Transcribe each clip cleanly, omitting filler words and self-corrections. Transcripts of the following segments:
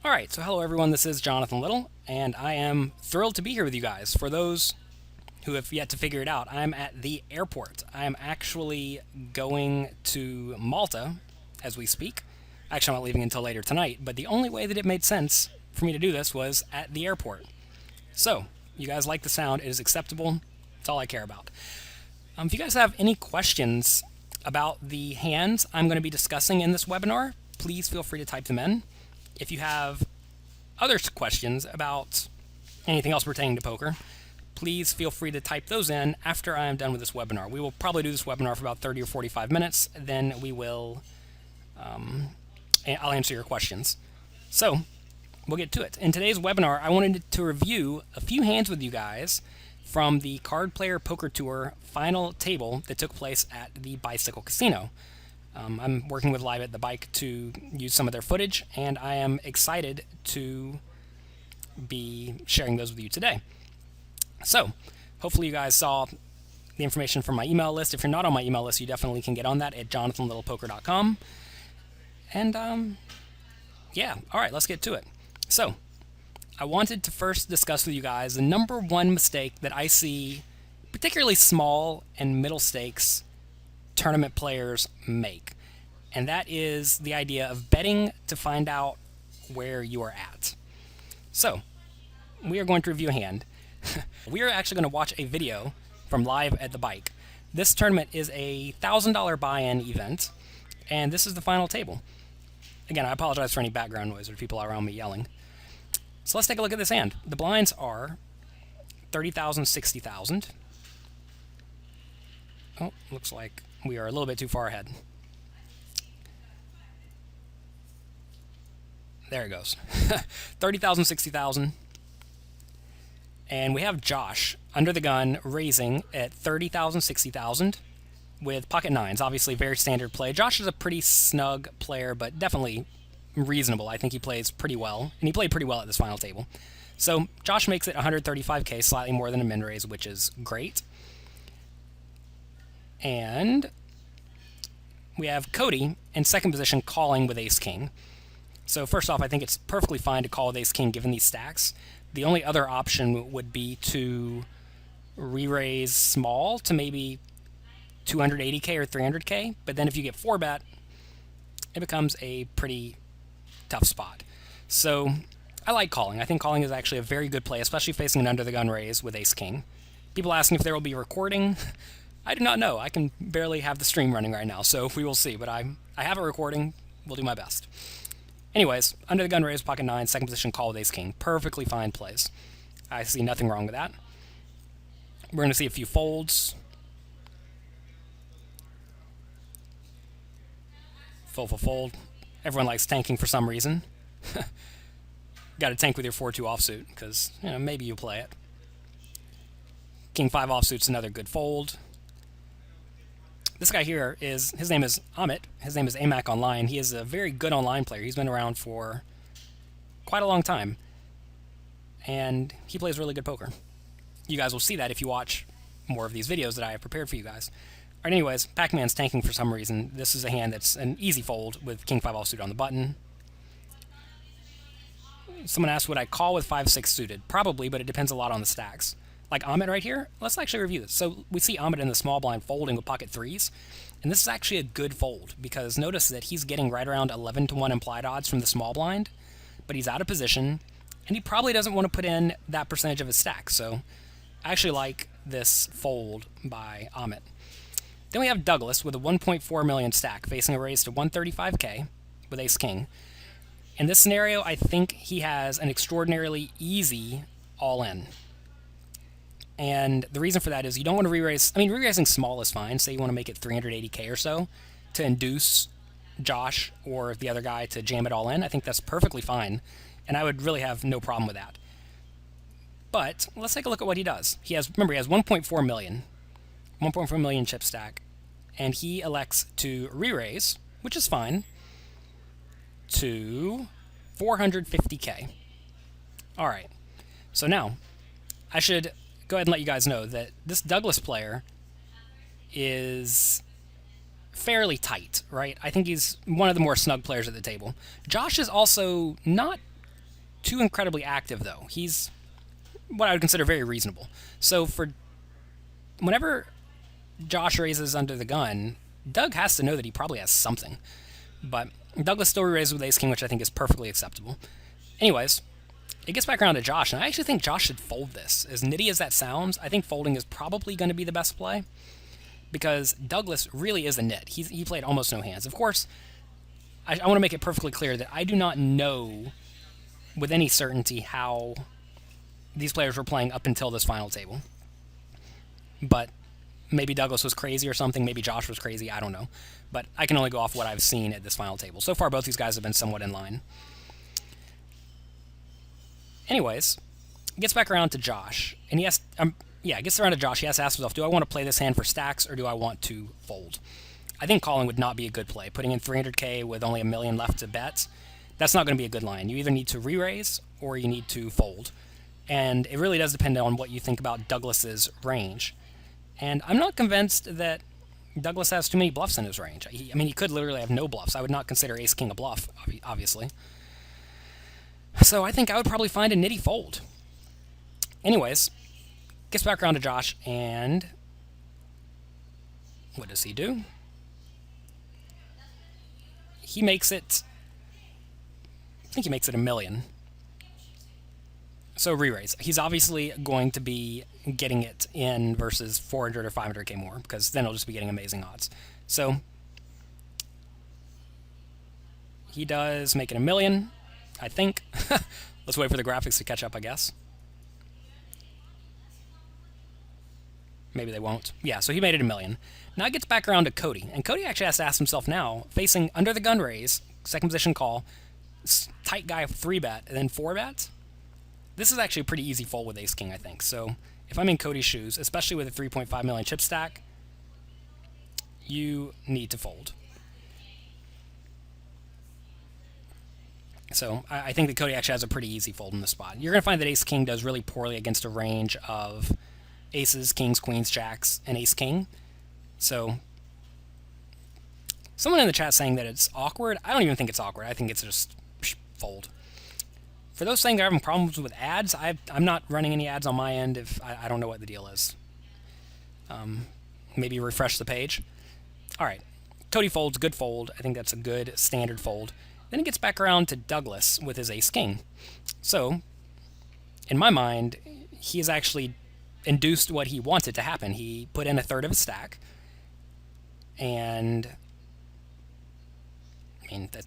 Alright, so hello everyone, this is Jonathan Little, and I am thrilled to be here with you guys. For those who have yet to figure it out, I'm at the airport. I'm actually going to Malta as we speak. Actually, I'm not leaving until later tonight, but the only way that it made sense for me to do this was at the airport. So, you guys like the sound, it is acceptable, that's all I care about. If you guys have any questions about the hands I'm going to be discussing in this webinar, please feel free to type them in. If you have other questions about anything else pertaining to poker, please feel free to type those in after I am done with this webinar. We will probably do this webinar for about 30 or 45 minutes, then I'll answer your questions. So, we'll get to it. In today's webinar, I wanted to review a few hands with you guys from the CardPlayer Poker Tour final table that took place at the Bicycle Casino. I'm working with Live at the Bike to use some of their footage, and I am excited to be sharing those with you today. So, hopefully you guys saw the information from my email list. If you're not on my email list, you definitely can get on that at jonathanlittlepoker.com. And, yeah, alright, let's get to it. So, I wanted to first discuss with you guys the number one mistake that I see particularly small and middle stakes tournament players make, and that is the idea of betting to find out where you are at. So, we are going to review a hand. We are actually going to watch a video from Live at the Bike. This tournament is a $1,000 buy-in event, and this is the final table. Again, I apologize for any background noise or people around me yelling. So let's take a look at this hand. The blinds are 30,000, 60,000. Oh, looks like we are a little bit too far ahead. There it goes. 30,000, 60,000. And we have Josh under the gun raising at 30,000, 60,000 with pocket nines. Obviously, very standard play. Josh is a pretty snug player, but definitely reasonable. I think he plays pretty well, and he played pretty well at this final table. So Josh makes it 135k, slightly more than a min raise, which is great. And we have Cody in second position calling with ace-king. So first off, I think it's perfectly fine to call with ace-king given these stacks. The only other option would be to re-raise small to maybe 280k or 300k, but then if you get 4-bet, it becomes a pretty tough spot. So I like calling. I think calling is actually a very good play, especially facing an under-the-gun raise with ace-king. People asking if there will be recording. I do not know. I can barely have the stream running right now, so we will see. But I have a recording. We'll do my best. Anyways, under the gun raise, pocket nine, second position call with ace-king. Perfectly fine plays. I see nothing wrong with that. We're going to see a few folds. Fold for fold. Everyone likes tanking for some reason. Got to tank with your 4-2 offsuit, because, maybe you play it. King 5 offsuit's another good fold. This guy here his name is Amit. His name is Amac Online. He is a very good online player. He's been around for quite a long time. And he plays really good poker. You guys will see that if you watch more of these videos that I have prepared for you guys. Alright, anyways, Pac-Man's tanking for some reason. This is a hand that's an easy fold with King 5 offsuit on the button. Someone asked, would I call with 5-6 suited? Probably, but it depends a lot on the stacks. Like Amit right here, let's actually review this. So we see Amit in the small blind folding with pocket threes, and this is actually a good fold, because notice that he's getting right around 11-1 implied odds from the small blind, but he's out of position, and he probably doesn't want to put in that percentage of his stack, so I actually like this fold by Amit. Then we have Douglas with a 1.4 million stack, facing a raise to 135k with ace-king. In this scenario, I think he has an extraordinarily easy all-in. And the reason for that is you don't want to re-raise. I mean, re-raising small is fine. Say you want to make it 380k or so to induce Josh or the other guy to jam it all in. I think that's perfectly fine, and I would really have no problem with that. But let's take a look at what he does. Remember, he has 1.4 million chip stack, and he elects to re-raise, which is fine, to 450k. All right. So now I should go ahead and let you guys know that this Douglas player is fairly tight, right? I think he's one of the more snug players at the table. Josh is also not too incredibly active, though. He's what I would consider very reasonable. So for whenever Josh raises under the gun, Doug has to know that he probably has something. But Douglas still raises with ace king, which I think is perfectly acceptable. Anyways, it gets back around to Josh, and I actually think Josh should fold this. As nitty as that sounds, I think folding is probably going to be the best play, because Douglas really is a nit. He played almost no hands. Of course, I want to make it perfectly clear that I do not know with any certainty how these players were playing up until this final table. But maybe Douglas was crazy or something. Maybe Josh was crazy. I don't know. But I can only go off what I've seen at this final table. So far, both these guys have been somewhat in line. Anyways, it gets back around to Josh. And he has, it gets around to Josh. He has to ask himself, do I want to play this hand for stacks or do I want to fold? I think calling would not be a good play. Putting in 300k with only $1 million left to bet, that's not going to be a good line. You either need to re-raise or you need to fold. And it really does depend on what you think about Douglas's range. And I'm not convinced that Douglas has too many bluffs in his range. He could literally have no bluffs. I would not consider ace-king a bluff, obviously. So I think I would probably find a nitty fold. Anyways, gets back around to Josh, and what does he do? He makes it, I think he makes it $1 million. So re-raise. He's obviously going to be getting it in versus 400 or 500k more, because then he'll just be getting amazing odds. So he does make it $1 million, I think. Let's wait for the graphics to catch up, I guess. Maybe they won't. Yeah, so he made it $1 million. Now it gets back around to Cody. And Cody actually has to ask himself now, facing under the gun raise, second position call, tight guy 3-bet, and then 4-bet. This is actually a pretty easy fold with ace-king, I think. So if I'm in Cody's shoes, especially with a 3.5 million chip stack, you need to fold. So I think that Cody actually has a pretty easy fold in this spot. You're going to find that ace-king does really poorly against a range of aces, kings, queens, jacks, and ace-king. So someone in the chat saying that it's awkward. I don't even think it's awkward. I think it's just fold. For those saying they're having problems with ads, I'm not running any ads on my end. If I don't know what the deal is. Maybe refresh the page. All right, Cody folds, good fold. I think that's a good standard fold. Then it gets back around to Douglas with his ace-king. So, in my mind, he has actually induced what he wanted to happen. He put in a third of his stack, and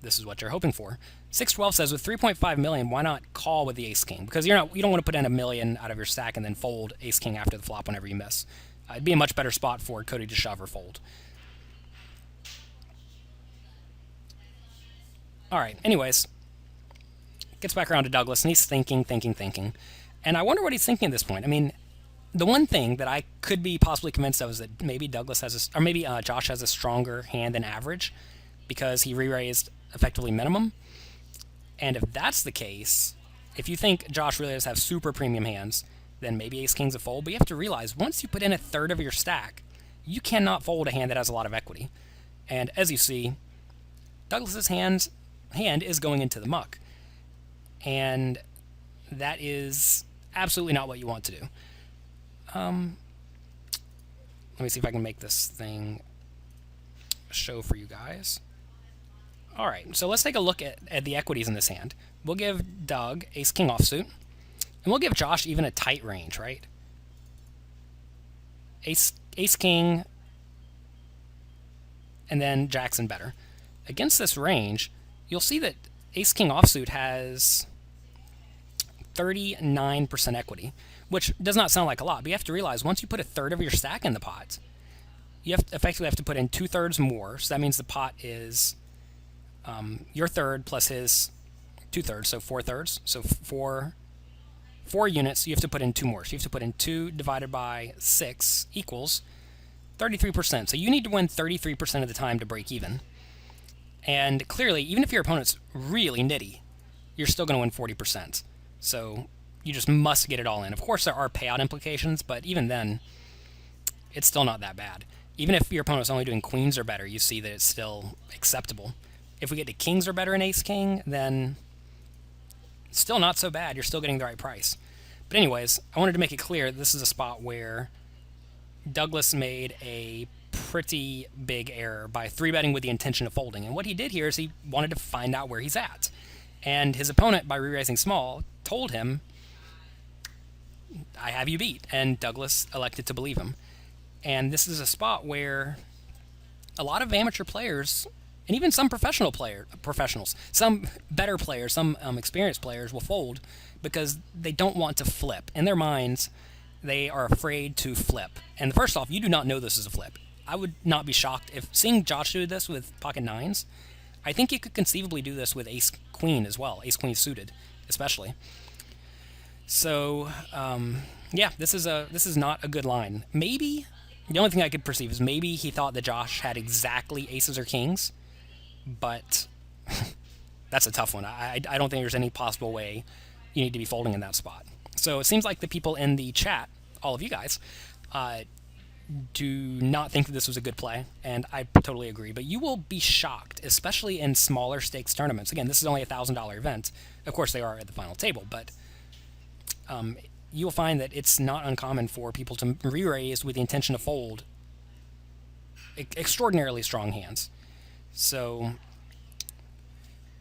this is what you're hoping for. 612 says with 3.5 million, why not call with the ace-king? Because you don't want to put in $1 million out of your stack and then fold ace-king after the flop whenever you miss. It'd be a much better spot for Cody to shove or fold. All right, anyways, gets back around to Douglas, and he's thinking. And I wonder what he's thinking at this point. I mean, the one thing that I could be possibly convinced of is that maybe Douglas has or maybe Josh has a stronger hand than average because he re-raised effectively minimum. And if that's the case, if you think Josh really does have super premium hands, then maybe ace-king's a fold. But you have to realize, once you put in a third of your stack, you cannot fold a hand that has a lot of equity. And as you see, Douglas's hand is going into the muck. And that is absolutely not what you want to do. Let me see if I can make this thing show for you guys. All right, so let's take a look at the equities in this hand. We'll give Doug ace-king offsuit, and we'll give Josh even a tight range, right? Ace-king, and then Jackson better. Against this range, you'll see that ace-king offsuit has 39% equity, which does not sound like a lot, but you have to realize once you put a third of your stack in the pot, you effectively have to put in 2/3 more, so that means the pot is your third plus his 2/3, so 4/3. So four units, you have to put in 2 more. So you have to put in 2 divided by 6 equals 33%. So you need to win 33% of the time to break even. And clearly, even if your opponent's really nitty, you're still going to win 40%. So you just must get it all in. Of course, there are payout implications, but even then, it's still not that bad. Even if your opponent's only doing queens or better, you see that it's still acceptable. If we get to kings or better in ace-king, then Still not so bad. You're still getting the right price. But anyways, I wanted to make it clear this is a spot where Douglas made a pretty big error by 3-betting with the intention of folding. And what he did here is he wanted to find out where he's at. And his opponent, by re-raising small, told him, I have you beat. And Douglas elected to believe him. And this is a spot where a lot of amateur players, and even some professionals, some better players, some experienced players will fold because they don't want to flip. In their minds, they are afraid to flip. And first off, you do not know this is a flip. I would not be shocked if seeing Josh do this with pocket nines. I think you could conceivably do this with ace queen as well, ace queen suited, especially. So yeah, this is not a good line. Maybe the only thing I could perceive is maybe he thought that Josh had exactly aces or kings, but that's a tough one. I don't think there's any possible way you need to be folding in that spot. So it seems like the people in the chat, all of you guys, do not think that this was a good play, and I totally agree. But you will be shocked, especially in smaller stakes tournaments. Again, this is only a $1,000 event. Of course, they are at the final table, but you will find that it's not uncommon for people to re-raise with the intention to fold extraordinarily strong hands. So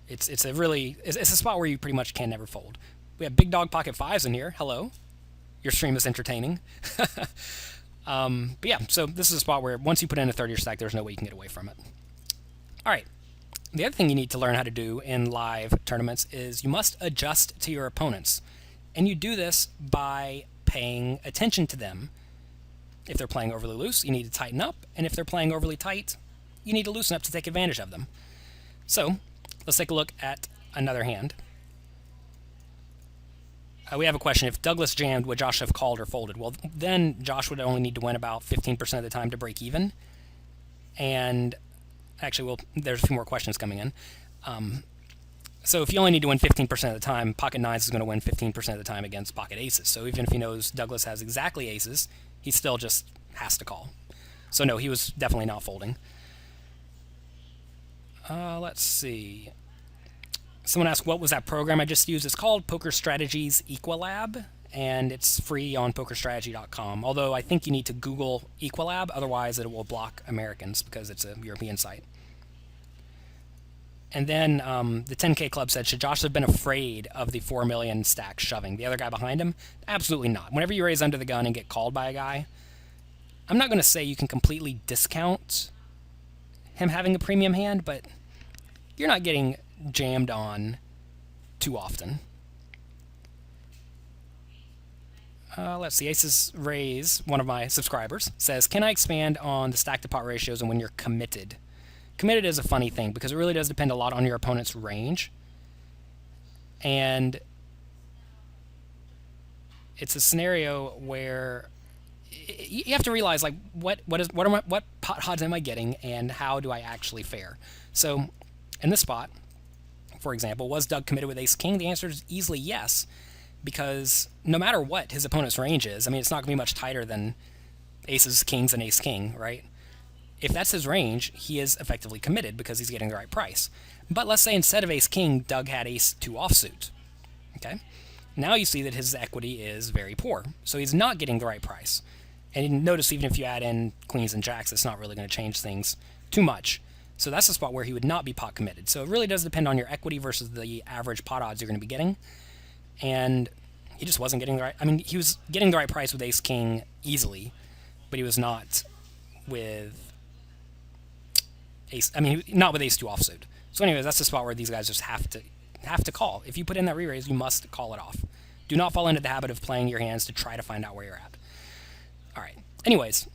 it's a spot where you pretty much can never fold. We have big dog pocket fives in here. Hello, your stream is entertaining. But yeah, so this is a spot where once you put in a third of your stack, there's no way you can get away from it. All right. The other thing you need to learn how to do in live tournaments is you must adjust to your opponents. And you do this by paying attention to them. If they're playing overly loose, you need to tighten up. And if they're playing overly tight, you need to loosen up to take advantage of them. So let's take a look at another hand. We have a question. If Douglas jammed, would Josh have called or folded? Well, then Josh would only need to win about 15% of the time to break even. And actually, there's a few more questions coming in. So if you only need to win 15% of the time, pocket nines is going to win 15% of the time against pocket aces. So even if he knows Douglas has exactly aces, he still just has to call. So no, he was definitely not folding. Let's see. Someone asked, what was that program I just used? It's called Poker Strategies Equilab, and it's free on pokerstrategy.com. Although I think you need to Google Equilab, otherwise it will block Americans because it's a European site. And then the 10K Club said, should Josh have been afraid of the 4 million stack shoving? The other guy behind him? Absolutely not. Whenever you raise under the gun and get called by a guy, I'm not going to say you can completely discount him having a premium hand, but you're not getting jammed on too often. Let's see. Aces Raise, one of my subscribers, says, can I expand on the stack to pot ratios and when you're committed? Committed is a funny thing because it really does depend a lot on your opponent's range. And it's a scenario where you have to realize, like, what pot odds am I getting and how do I actually fare? So in this spot, for example, was Doug committed with ace-king? The answer is easily yes, because no matter what his opponent's range is, I mean, it's not going to be much tighter than aces, kings, and ace-king, right? If that's his range, he is effectively committed because he's getting the right price. But let's say instead of ace-king, Doug had ace-2 offsuit. Okay? Now you see that his equity is very poor, so he's not getting the right price. And notice even if you add in queens and jacks, it's not really going to change things too much. So that's the spot where he would not be pot committed. So it really does depend on your equity versus the average pot odds you're going to be getting. And he just wasn't getting the right... I mean, he was getting the right price with ace-king easily, but he was not with ace... I mean, not with ace-2 offsuit. So anyways, that's the spot where these guys just have to call. If you put in that re-raise, you must call it off. Do not fall into the habit of playing your hands to try to find out where you're at. All right. Anyways,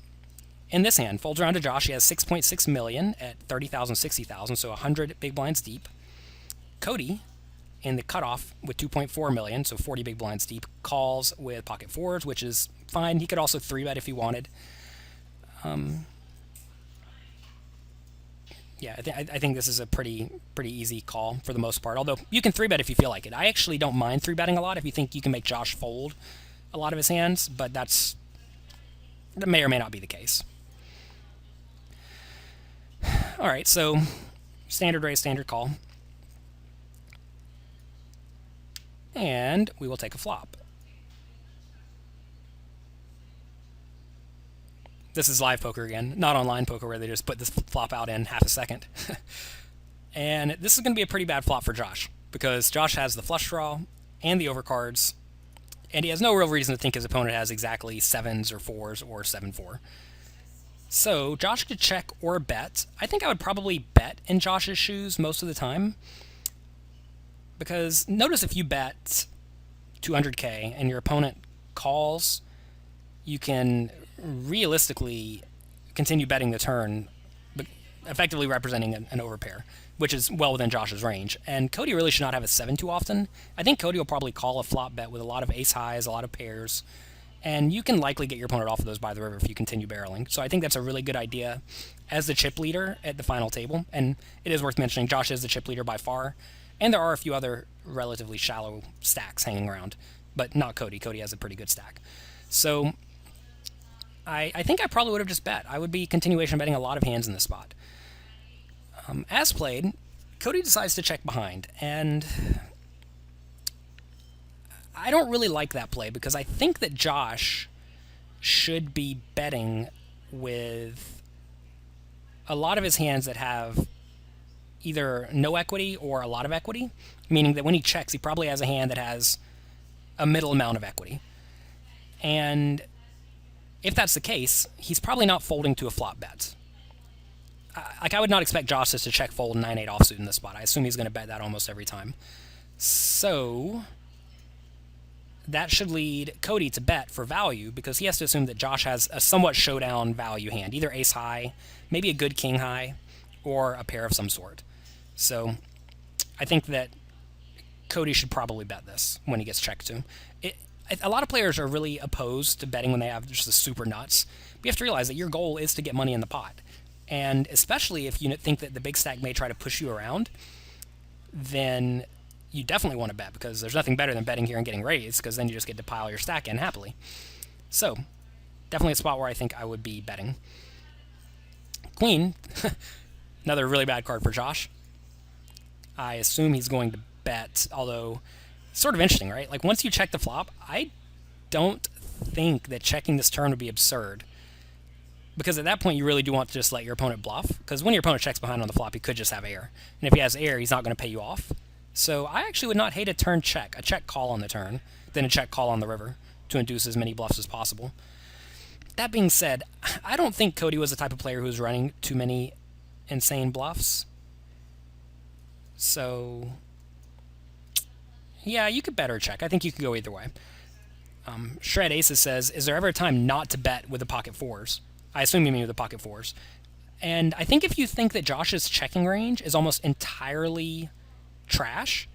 in this hand, folds around to Josh. He has 6.6 million at 30,000, 60,000, so 100 big blinds deep. Cody, in the cutoff with 2.4 million, so 40 big blinds deep, calls with pocket fours, which is fine. He could also 3-bet if he wanted. Yeah, I think this is a pretty easy call for the most part, although you can 3-bet if you feel like it. I actually don't mind 3-betting a lot if you think you can make Josh fold a lot of his hands, but that may or may not be the case. All right, so standard raise, standard call. and we will take a flop. This is live poker again, not online poker where they just put this flop out in half a second. And this is going to be a pretty bad flop for Josh, because Josh has the flush draw and the overcards, and he has no real reason to think his opponent has exactly 7s or 4s or 7-4. So Josh could check or bet. I think I would probably bet in Josh's shoes most of the time, because notice if you bet 200k and your opponent calls, you can realistically continue betting the turn, but effectively representing an overpair, which is well within Josh's range. And Cody really should not have a 7 too often. I think Cody will probably call a flop bet with a lot of ace highs, a lot of pairs, and you can likely get your opponent off of those by the river if you continue barreling. So I think that's a really good idea as the chip leader at the final table. And it is worth mentioning, Josh is the chip leader by far, and there are a few other relatively shallow stacks hanging around, but not Cody. Cody has a pretty good stack. So I think I probably would have just bet. I would be continuation betting a lot of hands in this spot. As played, Cody decides to check behind, and I don't really like that play, because I think that Josh should be betting with a lot of his hands that have either no equity or a lot of equity, meaning that when he checks, he probably has a hand that has a middle amount of equity. And if that's the case, he's probably not folding to a flop bet. Like, I would not expect Josh to check fold 9-8 offsuit in this spot. I assume he's going to bet that almost every time. So that should lead Cody to bet for value, because he has to assume that Josh has a somewhat showdown value hand, either ace high, maybe a good king high, or a pair of some sort. So I think that Cody should probably bet this when he gets checked to. A lot of players are really opposed to betting when they have just the super nuts. But you have to realize that your goal is to get money in the pot. And especially if you think that the big stack may try to push you around, then you definitely want to bet, because there's nothing better than betting here and getting raised, because then you just get to pile your stack in happily. So definitely a spot where I think I would be betting. Queen, another really bad card for Josh. I assume he's going to bet, although it's sort of interesting, right? Like, once you check the flop, I don't think that checking this turn would be absurd, because at that point you really do want to just let your opponent bluff, because when your opponent checks behind on the flop, he could just have air, and if he has air, he's not going to pay you off. So I actually would not hate a turn check, a check call on the turn, then a check call on the river to induce as many bluffs as possible. That being said, I don't think Cody was the type of player who was running too many insane bluffs. So yeah, you could bet or check. I think you could go either way. Shred Aces says, is there ever a time not to bet with the pocket fours? I assume you mean with the pocket fours. And I think if you think that Josh's checking range is almost entirely trash,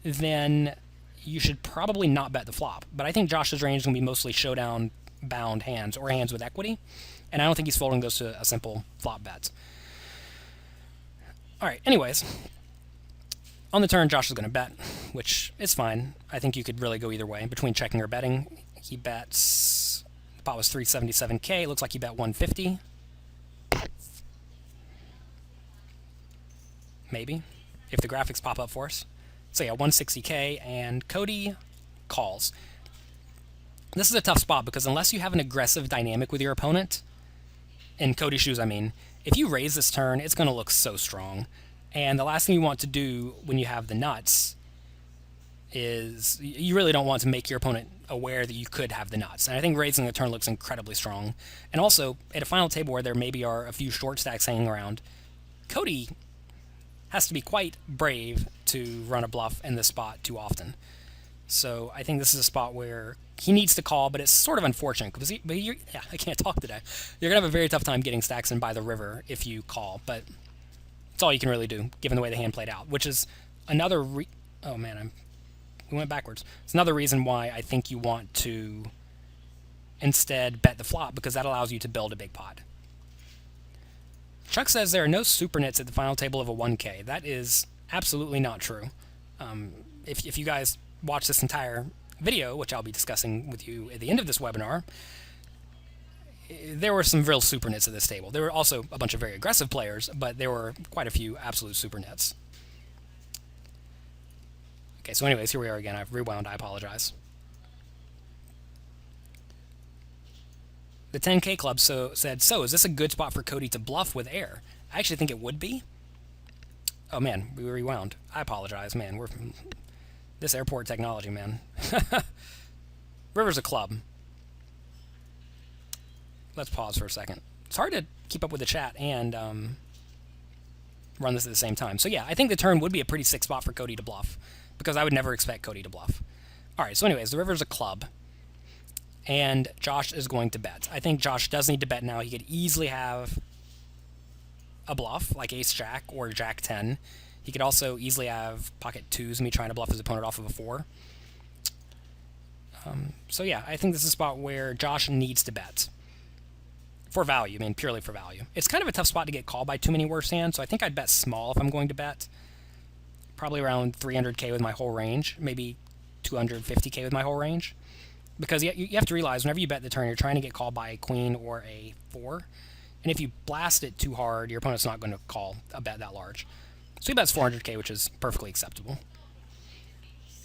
then you should probably not bet the flop. But I think Josh's range is going to be mostly showdown bound hands or hands with equity, and I don't think he's folding those to a simple flop bet. Alright, anyways, on the turn, Josh is going to bet, which is fine. I think you could really go either way between checking or betting. He bets, the pot was 377k, it looks like he bet 150. Maybe, if the graphics pop up for us. So yeah, 160k, and Cody calls. This is a tough spot, because unless you have an aggressive dynamic with your opponent, in Cody's shoes I mean, if you raise this turn, it's going to look so strong. And the last thing you want to do when you have the nuts is, you really don't want to make your opponent aware that you could have the nuts. And I think raising the turn looks incredibly strong. And also, at a final table where there maybe are a few short stacks hanging around, Cody has to be quite brave to run a bluff in this spot too often. So I think this is a spot where he needs to call, but it's sort of unfortunate, because yeah, I can't talk today. You're going to have a very tough time getting stacks in by the river if you call, but it's all you can really do, given the way the hand played out, which is another oh man, we went backwards. It's another reason why I think you want to instead bet the flop, because that allows you to build a big pot. Chuck says there are no super nits at the final table of a 1K. That is absolutely not true. If you guys watch this entire video, which I'll be discussing with you at the end of this webinar, there were some real super nits at this table. There were also a bunch of very aggressive players, but there were quite a few absolute super nits. Okay, so anyways, here we are again. I've rewound. I apologize. The 10K Club said, so is this a good spot for Cody to bluff with air? I actually think it would be. Oh man, we rewound. I apologize, man. We're this airport technology, man. River's a club. Let's pause for a second. It's hard to keep up with the chat and run this at the same time. So yeah, I think the turn would be a pretty sick spot for Cody to bluff, because I would never expect Cody to bluff. All right, so anyways, the river's a club, and Josh is going to bet. I think Josh does need to bet now. He could easily have a bluff, like ace-jack or jack-10. He could also easily have pocket twos, me trying to bluff his opponent off of a 4. So yeah, I think this is a spot where Josh needs to bet. For value, I mean purely for value. It's kind of a tough spot to get called by too many worse hands, so I think I'd bet small if I'm going to bet. Probably around 300k with my whole range, maybe 250k with my whole range. Because you have to realize, whenever you bet the turn, you're trying to get called by a queen or a 4. And if you blast it too hard, your opponent's not going to call a bet that large. So he bets 400k, which is perfectly acceptable.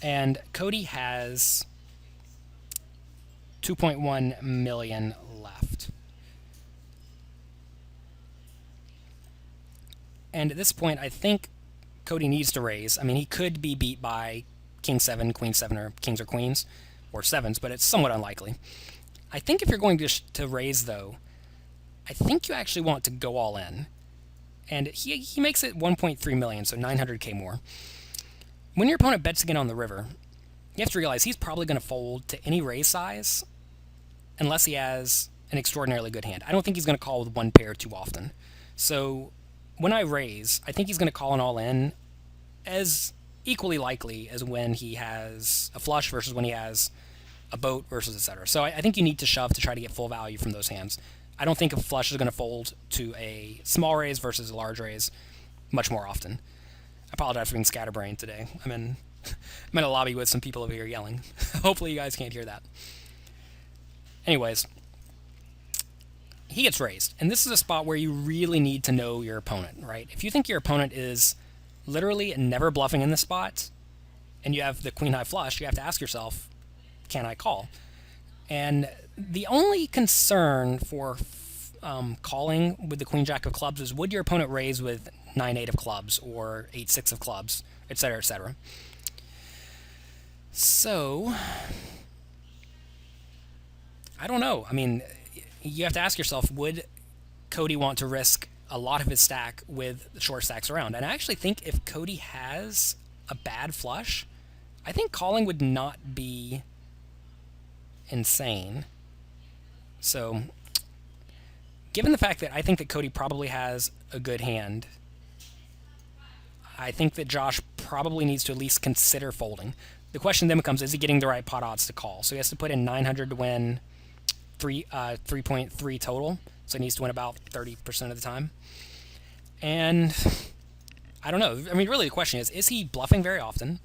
And Cody has 2.1 million left. And at this point, I think Cody needs to raise. I mean, he could be beat by King 7, Queen 7, or Kings or Queens, or 7s, but it's somewhat unlikely. I think if you're going to raise, though, I think you actually want to go all in. And he makes it 1.3 million, so 900k more. When your opponent bets again on the river, you have to realize he's probably going to fold to any raise size unless he has an extraordinarily good hand. I don't think he's going to call with one pair too often. So when I raise, I think he's going to call an all-in as equally likely as when he has a flush versus when he has a boat versus etc. So I think you need to shove to try to get full value from those hands. I don't think a flush is going to fold to a small raise versus a large raise much more often. I apologize for being scatterbrained today. I'm in a lobby with some people over here yelling. Hopefully you guys can't hear that. Anyways, he gets raised. And this is a spot where you really need to know your opponent, right? If you think your opponent is literally never bluffing in this spot, and you have the queen-high flush, you have to ask yourself, can I call? And the only concern for calling with the queen-jack of clubs is, would your opponent raise with 9-8 of clubs or 8-6 of clubs, etc., etc. So, I don't know. I mean, you have to ask yourself, would Cody want to risk a lot of his stack with the short stacks around? And I actually think if Cody has a bad flush, I think calling would not be insane. So, given the fact that I think that Cody probably has a good hand, I think that Josh probably needs to at least consider folding. The question then becomes, is he getting the right pot odds to call? So he has to put in 900 to win 3.3 total. So he needs to win about 30% of the time. And I don't know. I mean, really the question is he bluffing very often?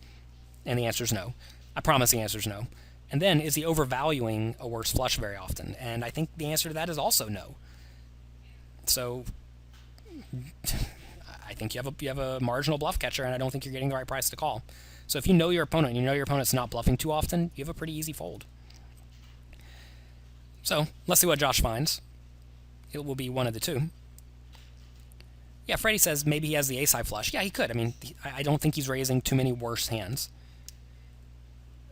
And the answer is no. I promise the answer is no. And then, is he overvaluing a worse flush very often? And I think the answer to that is also no. So, I think you have a marginal bluff catcher, and I don't think you're getting the right price to call. So if you know your opponent, and you know your opponent's not bluffing too often, you have a pretty easy fold. So, let's see what Josh finds. It will be one of the two. Yeah, Freddie says maybe he has the ace-high flush. Yeah, he could. I mean, I don't think he's raising too many worse hands.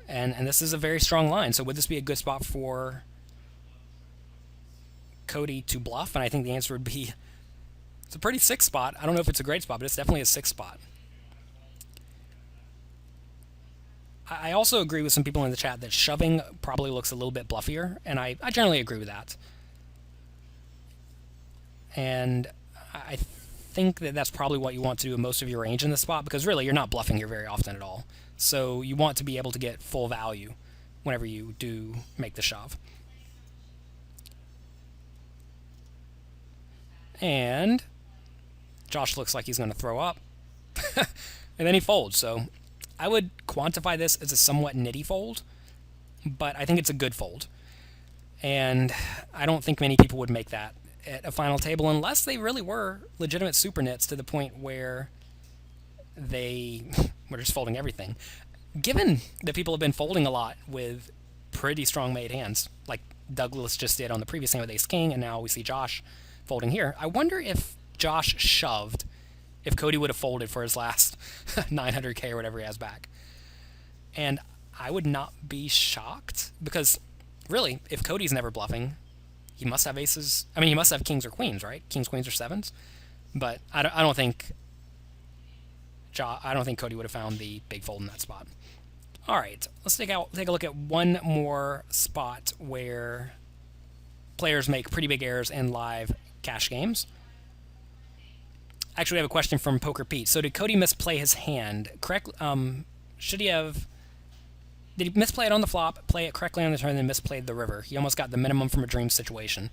And this is a very strong line, so would this be a good spot for Cody to bluff? And I think the answer would be, it's a pretty sick spot. I don't know if it's a great spot, but it's definitely a sick spot. I also agree with some people in the chat that shoving probably looks a little bit bluffier, and I generally agree with that. And I think that that's probably what you want to do in most of your range in this spot, because really you're not bluffing here very often at all. So you want to be able to get full value whenever you do make the shove. And Josh looks like he's going to throw up. And then he folds. So I would quantify this as a somewhat nitty fold, but I think it's a good fold. And I don't think many people would make that at a final table unless they really were legitimate super nits to the point where they were just folding everything. given that people have been folding a lot with pretty strong made hands, like Douglas just did on the previous hand with Ace King, and now we see Josh folding here. I wonder if Josh shoved if Cody would have folded for his last 900k or whatever he has back. And I would not be shocked, because really, if Cody's never bluffing, he must have aces. I mean, he must have kings or queens, right? Kings, queens, or sevens. But I don't think Cody would have found the big fold in that spot. All right, let's take a look at one more spot where players make pretty big errors in live cash games. Actually, we have a question from Poker Pete. So did Cody misplay his hand? Correct? Should he have? Did he misplay it on the flop, play it correctly on the turn, and then misplayed the river? He almost got the minimum from a dream situation.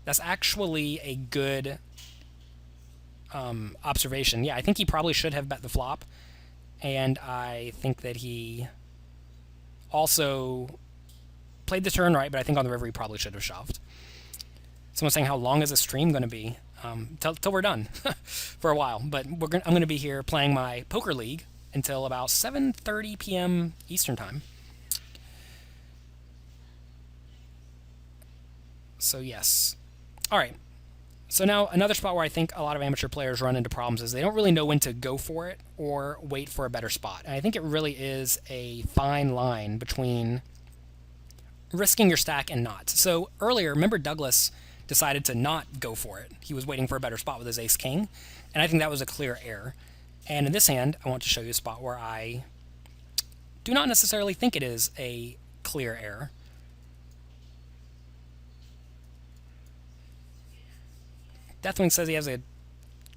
That's actually a good observation. Yeah, I think he probably should have bet the flop, and I think that he also played the turn right, but I think on the river he probably should have shoved. Someone's saying, how long is the stream going to be? Till we're done for a while, but I'm going to be here playing my poker league until about 7:30 p.m. Eastern time. So yes. All right. So now another spot where I think a lot of amateur players run into problems is they don't really know when to go for it or wait for a better spot. And I think it really is a fine line between risking your stack and not. So earlier, remember Douglas decided to not go for it. He was waiting for a better spot with his ace king, and I think that was a clear error. And in this hand, I want to show you a spot where I do not necessarily think it is a clear error. Deathwing says he has a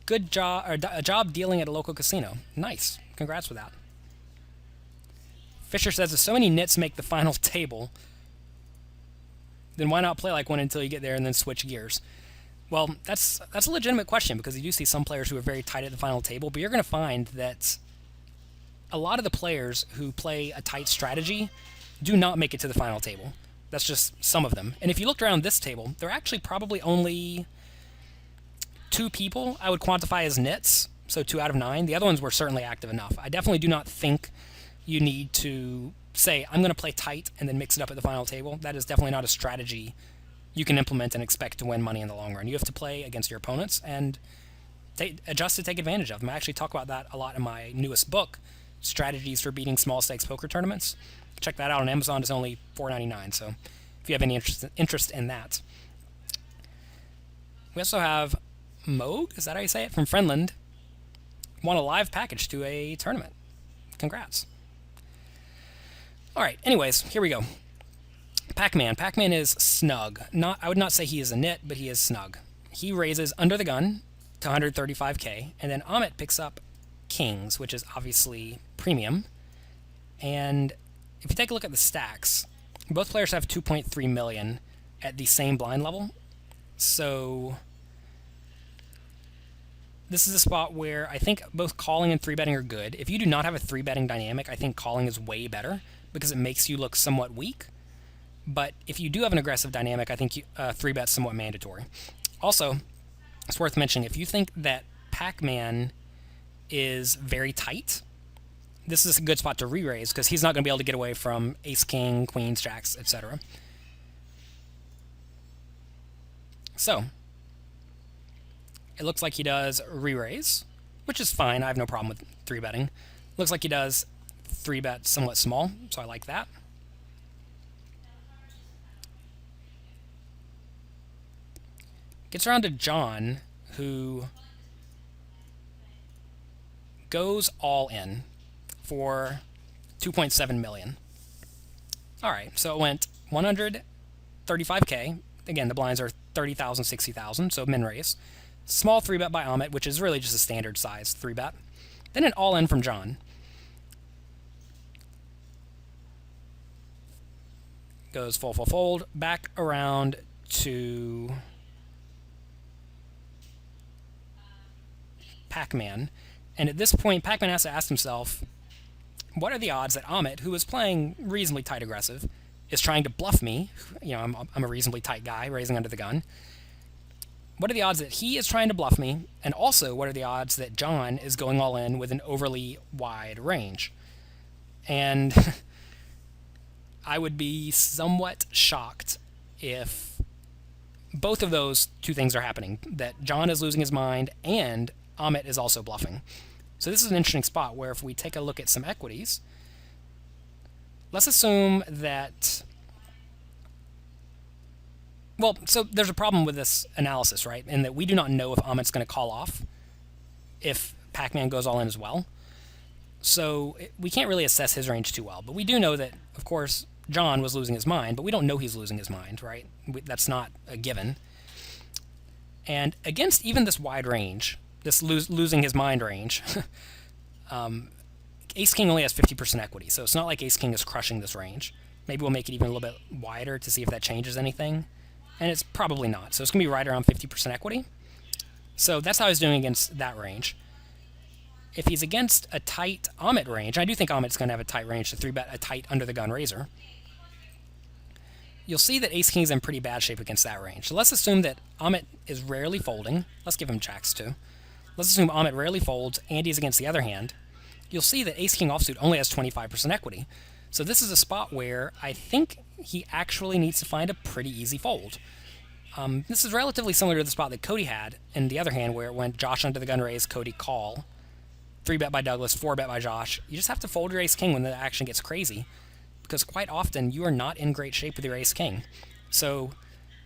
good job, or a job dealing at a local casino. Nice. Congrats with that. Fisher says if so many nits make the final table, then why not play like one until you get there and then switch gears? Well, that's a legitimate question, because you do see some players who are very tight at the final table, but you're going to find that a lot of the players who play a tight strategy do not make it to the final table. That's just some of them. And if you looked around this table, there are actually probably only 2 people I would quantify as nits, so 2 out of 9. The other ones were certainly active enough. I definitely do not think you need to say, I'm going to play tight and then mix it up at the final table. That is definitely not a strategy you can implement and expect to win money in the long run. You have to play against your opponents and adjust to take advantage of them. I actually talk about that a lot in my newest book, Strategies for Beating Small Stakes Poker Tournaments. Check that out on Amazon. It's only $4.99, so if you have any interest in that. We also have Moog, is that how you say it, from Friendland, won a live package to a tournament. Congrats. All right, anyways, here we go. Pac-Man. Pac-Man is snug. I would not say he is a nit, but he is snug. He raises under the gun to 135k, and then Amit picks up kings, which is obviously premium. And if you take a look at the stacks, both players have 2.3 million at the same blind level. So this is a spot where I think both calling and 3-betting are good. If you do not have a 3-betting dynamic, I think calling is way better because it makes you look somewhat weak. But if you do have an aggressive dynamic, I think 3-bet's somewhat mandatory. Also, it's worth mentioning, if you think that Pac-Man is very tight, this is a good spot to re-raise because he's not going to be able to get away from ace, king, queens, jacks, etc. So it looks like he does re-raise, which is fine. I have no problem with 3-betting. Looks like he does 3-bet somewhat small, so I like that. Gets around to John, who goes all in for 2.7 million. All right, so it went 135k. Again, the blinds are 30,000, 60,000, so min raise. Small 3-bet by Amit, which is really just a standard size 3-bet. Then an all in from John. Goes full, full, fold, back around to Pac-Man. And at this point, Pac-Man has to ask himself, what are the odds that Amit, who is playing reasonably tight aggressive, is trying to bluff me? You know, I'm a reasonably tight guy, raising under the gun. What are the odds that he is trying to bluff me? And also, what are the odds that John is going all in with an overly wide range? And I would be somewhat shocked if both of those two things are happening, that John is losing his mind and Amit is also bluffing. So this is an interesting spot where if we take a look at some equities, let's assume that, well, so there's a problem with this analysis, right? In that we do not know if Amit's going to call off if Pac-Man goes all in as well. So we can't really assess his range too well. But we do know that, of course, John was losing his mind, but we don't know he's losing his mind, right? That's not a given. And against even this wide range, this losing his mind range, Ace King only has 50% equity, so it's not like Ace King is crushing this range. Maybe we'll make it even a little bit wider to see if that changes anything. And it's probably not. So it's going to be right around 50% equity. So that's how he's doing against that range. If he's against a tight Amit range, I do think Amit's going to have a tight range to 3-bet a tight under-the-gun razor, you'll see that Ace King's in pretty bad shape against that range. So let's assume that Amit is rarely folding. Let's give him jacks too. Let's assume Amit rarely folds and he's against the other hand. You'll see that Ace King offsuit only has 25% equity. So this is a spot where I think he actually needs to find a pretty easy fold. This is relatively similar to the spot that Cody had in the other hand, where it went Josh under the gun raise, Cody call, 3-bet by Douglas, 4-bet by Josh. You just have to fold your Ace King when the action gets crazy, because quite often you are not in great shape with your Ace King. So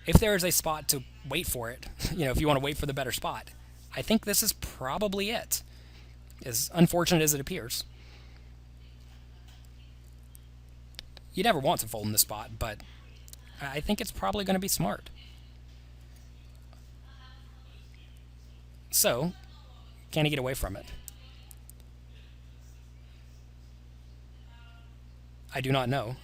if there is a spot to wait for it, if you want to wait for the better spot, I think this is probably it, as unfortunate as it appears. You never want to fold in this spot, but I think it's probably going to be smart. So, can he get away from it? I do not know.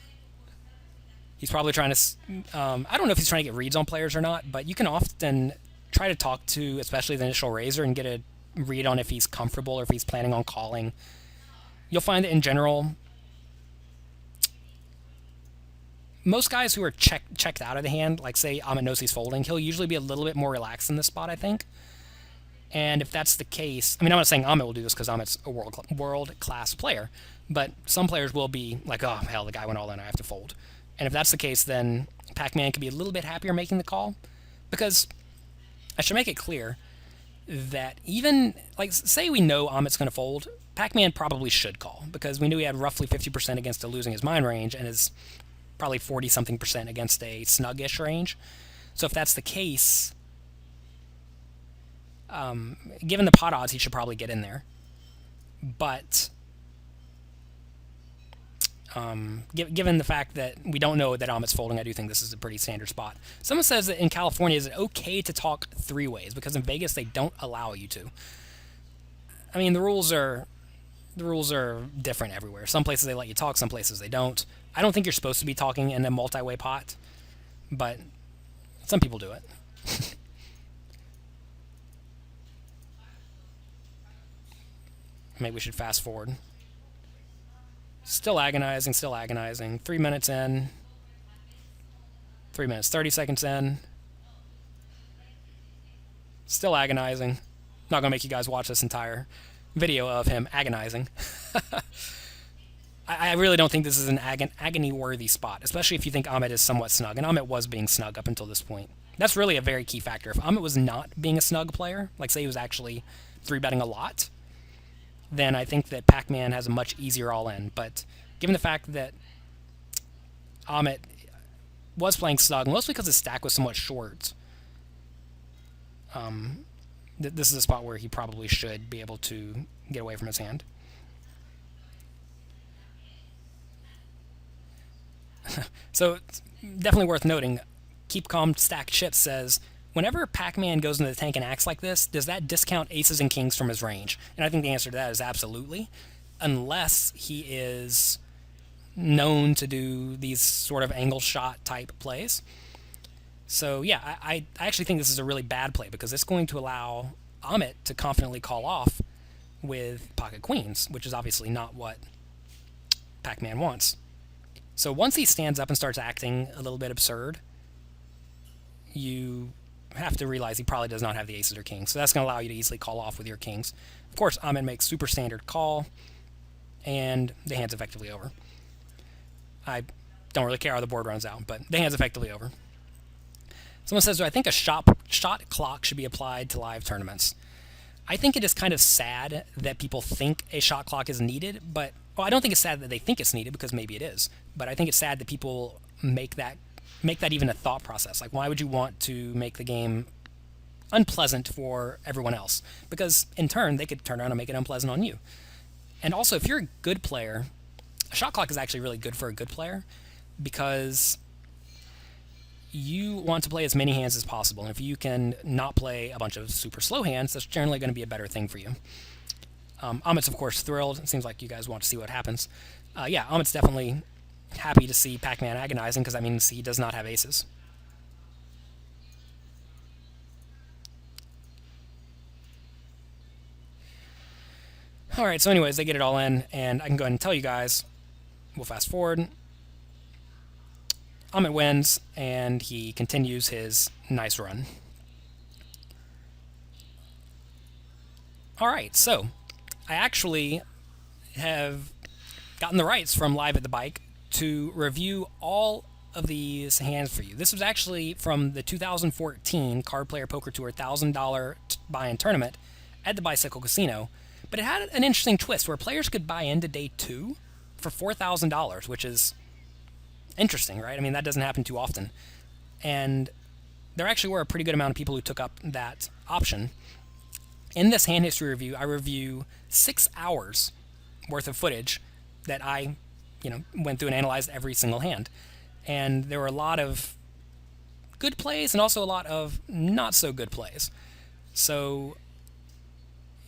He's probably trying to... I don't know if he's trying to get reads on players or not, but you can often try to talk to, especially the initial raiser, and get a read on if he's comfortable or if he's planning on calling. You'll find that in general, most guys who are checked out of the hand, like say Amit knows he's folding, he'll usually be a little bit more relaxed in this spot, I think. And if that's the case, I'm not saying Amit will do this because Amit's a world-class player, but some players will be like, oh, hell, the guy went all in, I have to fold. And if that's the case, then Pac-Man could be a little bit happier making the call, because I should make it clear that even, like, say we know Amit's going to fold, Pac-Man probably should call, because we knew he had roughly 50% against a losing his mind range and is probably 40-something% against a snuggish range. So if that's the case, given the pot odds, he should probably get in there. But given the fact that we don't know that Amit's folding, I do think this is a pretty standard spot. Someone says that in California, is it okay to talk three ways? Because in Vegas, they don't allow you to. I mean, the rules are different everywhere. Some places they let you talk, some places they don't. I don't think you're supposed to be talking in a multi-way pot, but some people do it. Maybe we should fast forward. Still agonizing, still agonizing. 3 minutes in. 3 minutes, 30 seconds in. Still agonizing. Not going to make you guys watch this entire video of him agonizing. I really don't think this is an agony-worthy spot, especially if you think Amit is somewhat snug. And Amit was being snug up until this point. That's really a very key factor. If Amit was not being a snug player, like say he was actually 3-betting a lot, then I think that Pac-Man has a much easier all-in. But given the fact that Amit was playing snug, mostly because his stack was somewhat short, this is a spot where he probably should be able to get away from his hand. So, it's definitely worth noting, Keep Calm Stacked Chips says, whenever Pac-Man goes into the tank and acts like this, does that discount aces and kings from his range? And I think the answer to that is absolutely, unless he is known to do these sort of angle shot type plays. So yeah, I actually think this is a really bad play, because it's going to allow Amit to confidently call off with pocket queens, which is obviously not what Pac-Man wants. So once he stands up and starts acting a little bit absurd, you have to realize he probably does not have the aces or kings. So that's going to allow you to easily call off with your kings. Of course, Amit makes super standard call. and the hand's effectively over. I don't really care how the board runs out, but the hand's effectively over. Someone says, I think a shot clock should be applied to live tournaments. I think it is kind of sad that people think a shot clock is needed, but well, I don't think it's sad that they think it's needed, because maybe it is. But I think it's sad that people make that even a thought process. Like, why would you want to make the game unpleasant for everyone else? Because in turn, they could turn around and make it unpleasant on you. And also, if you're a good player, a shot clock is actually really good for a good player, because you want to play as many hands as possible. And if you can not play a bunch of super slow hands, that's generally going to be a better thing for you. Amit's, of course, thrilled. It seems like you guys want to see what happens. Yeah, Amit's definitely happy to see Pac-Man agonizing, because that means he does not have aces. Alright, so anyways, they get it all in, and I can go ahead and tell you guys. We'll fast forward. Amit wins, and he continues his nice run. Alright, so I actually have gotten the rights from Live at the Bike to review all of these hands for you. This was actually from the 2014 CardPlayer Poker Tour $1,000 buy-in tournament at the Bicycle Casino, but it had an interesting twist where players could buy into day 2 for $4,000, which is interesting, right? I mean, that doesn't happen too often. And there actually were a pretty good amount of people who took up that option. In this hand history review, I review 6 hours worth of footage that I, went through and analyzed every single hand. And there were a lot of good plays and also a lot of not so good plays. So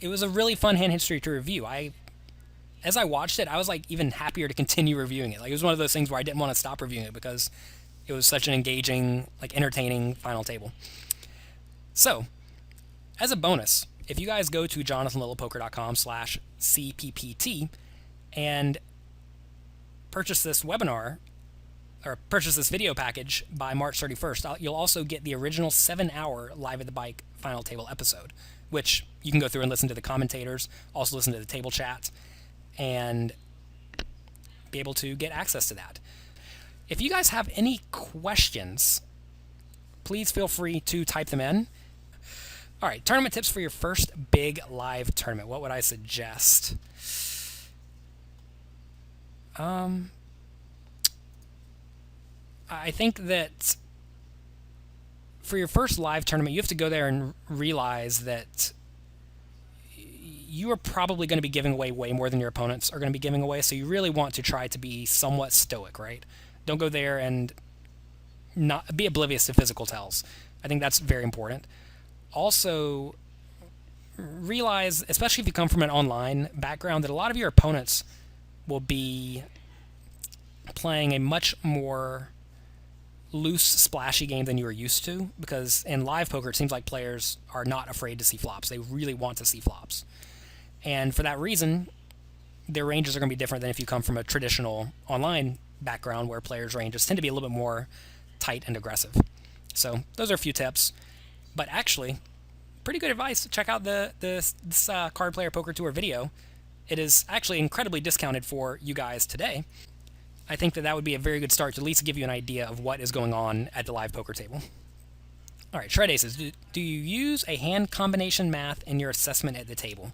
it was a really fun hand history to review. As I watched it, I was like even happier to continue reviewing it. Like, it was one of those things where I didn't want to stop reviewing it because it was such an engaging, like entertaining final table. So, as a bonus, if you guys go to jonathanlittlepoker.com/CPPT and purchase this webinar, or purchase this video package by March 31st, you'll also get the original 7-hour Live at the Bike final table episode, which you can go through and listen to the commentators, also listen to the table chat, and be able to get access to that. If you guys have any questions, please feel free to type them in. All right, tournament tips for your first big live tournament. What would I suggest? I think that for your first live tournament, you have to go there and realize that you are probably going to be giving away way more than your opponents are going to be giving away, so you really want to try to be somewhat stoic, right? Don't go there and not be oblivious to physical tells. I think that's very important. Also, realize, especially if you come from an online background, that a lot of your opponents will be playing a much more loose, splashy game than you are used to, because in live poker, it seems like players are not afraid to see flops. They really want to see flops. And for that reason, their ranges are going to be different than if you come from a traditional online background where players' ranges tend to be a little bit more tight and aggressive. So those are a few tips. But actually, pretty good advice. Check out this CardPlayer Poker Tour video. It is actually incredibly discounted for you guys today. I think that would be a very good start to at least give you an idea of what is going on at the live poker table. All right, Shred Aces. Do you use a hand combination math in your assessment at the table?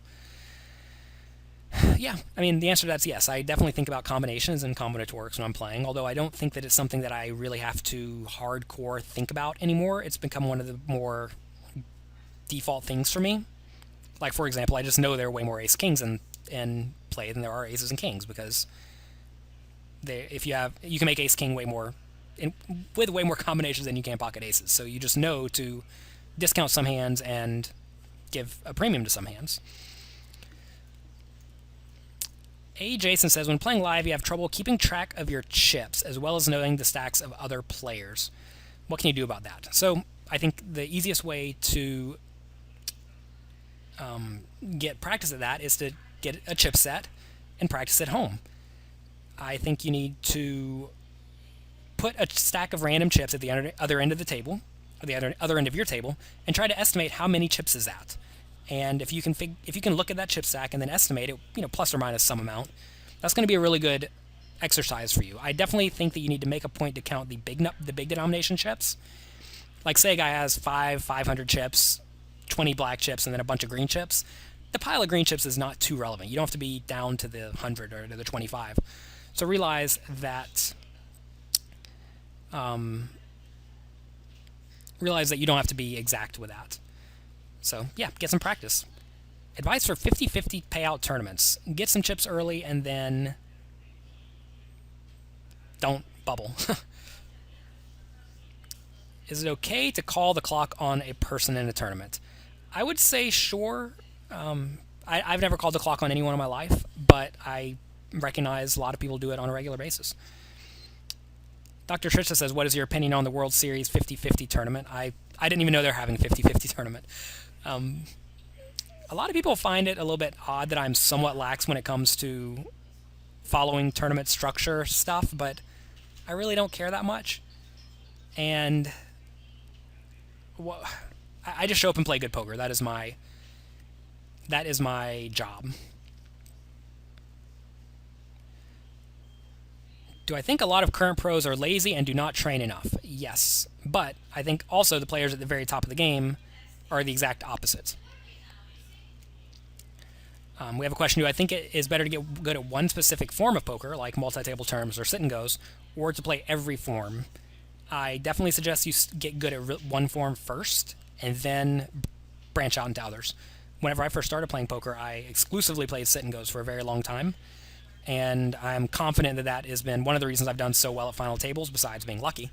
Yeah, I mean, the answer to that's yes. I definitely think about combinations and combinatorics when I'm playing, although I don't think that it's something that I really have to hardcore think about anymore. It's become one of the more default things for me. Like, for example, I just know there are way more ace-kings in play than there are aces and kings, because you can make ace-king with way more combinations than you can pocket aces. So you just know to discount some hands and give a premium to some hands. A. Jason says, when playing live, you have trouble keeping track of your chips as well as knowing the stacks of other players. What can you do about that? So I think the easiest way to get practice at that is to get a chip set and practice at home. I think you need to put a stack of random chips at the other end of the table, or the other end of your table, and try to estimate how many chips is that. And if you can look at that chip stack and then estimate it, plus or minus some amount, That's going to be a really good exercise for you. I definitely think that you need to make a point to count the big denomination chips. Like say a guy has 500 chips, 20 black chips, and then a bunch of green chips. The pile of green chips is not too relevant. You don't have to be down to the 100 or to the 25. So realize that you don't have to be exact with that. So yeah, get some practice. Advice for 50-50 payout tournaments. Get some chips early and then don't bubble. Is it okay to call the clock on a person in a tournament? I would say sure. I've never called the clock on anyone in my life, but I recognize a lot of people do it on a regular basis. Dr. Trisha says, what is your opinion on the World Series 50-50 tournament? I didn't even know they're having a 50-50 tournament. A lot of people find it a little bit odd that I'm somewhat lax when it comes to following tournament structure stuff, but I really don't care that much. And I just show up and play good poker. That is my job. Do I think a lot of current pros are lazy and do not train enough? Yes, but I think also the players at the very top of the game are the exact opposite. We have a question. Do I think it is better to get good at one specific form of poker, like multi-table terms or sit and goes, or to play every form? I definitely suggest you get good at one form first, and then branch out into others. Whenever I first started playing poker, I exclusively played sit and goes for a very long time, and I'm confident that that has been one of the reasons I've done so well at final tables, besides being lucky.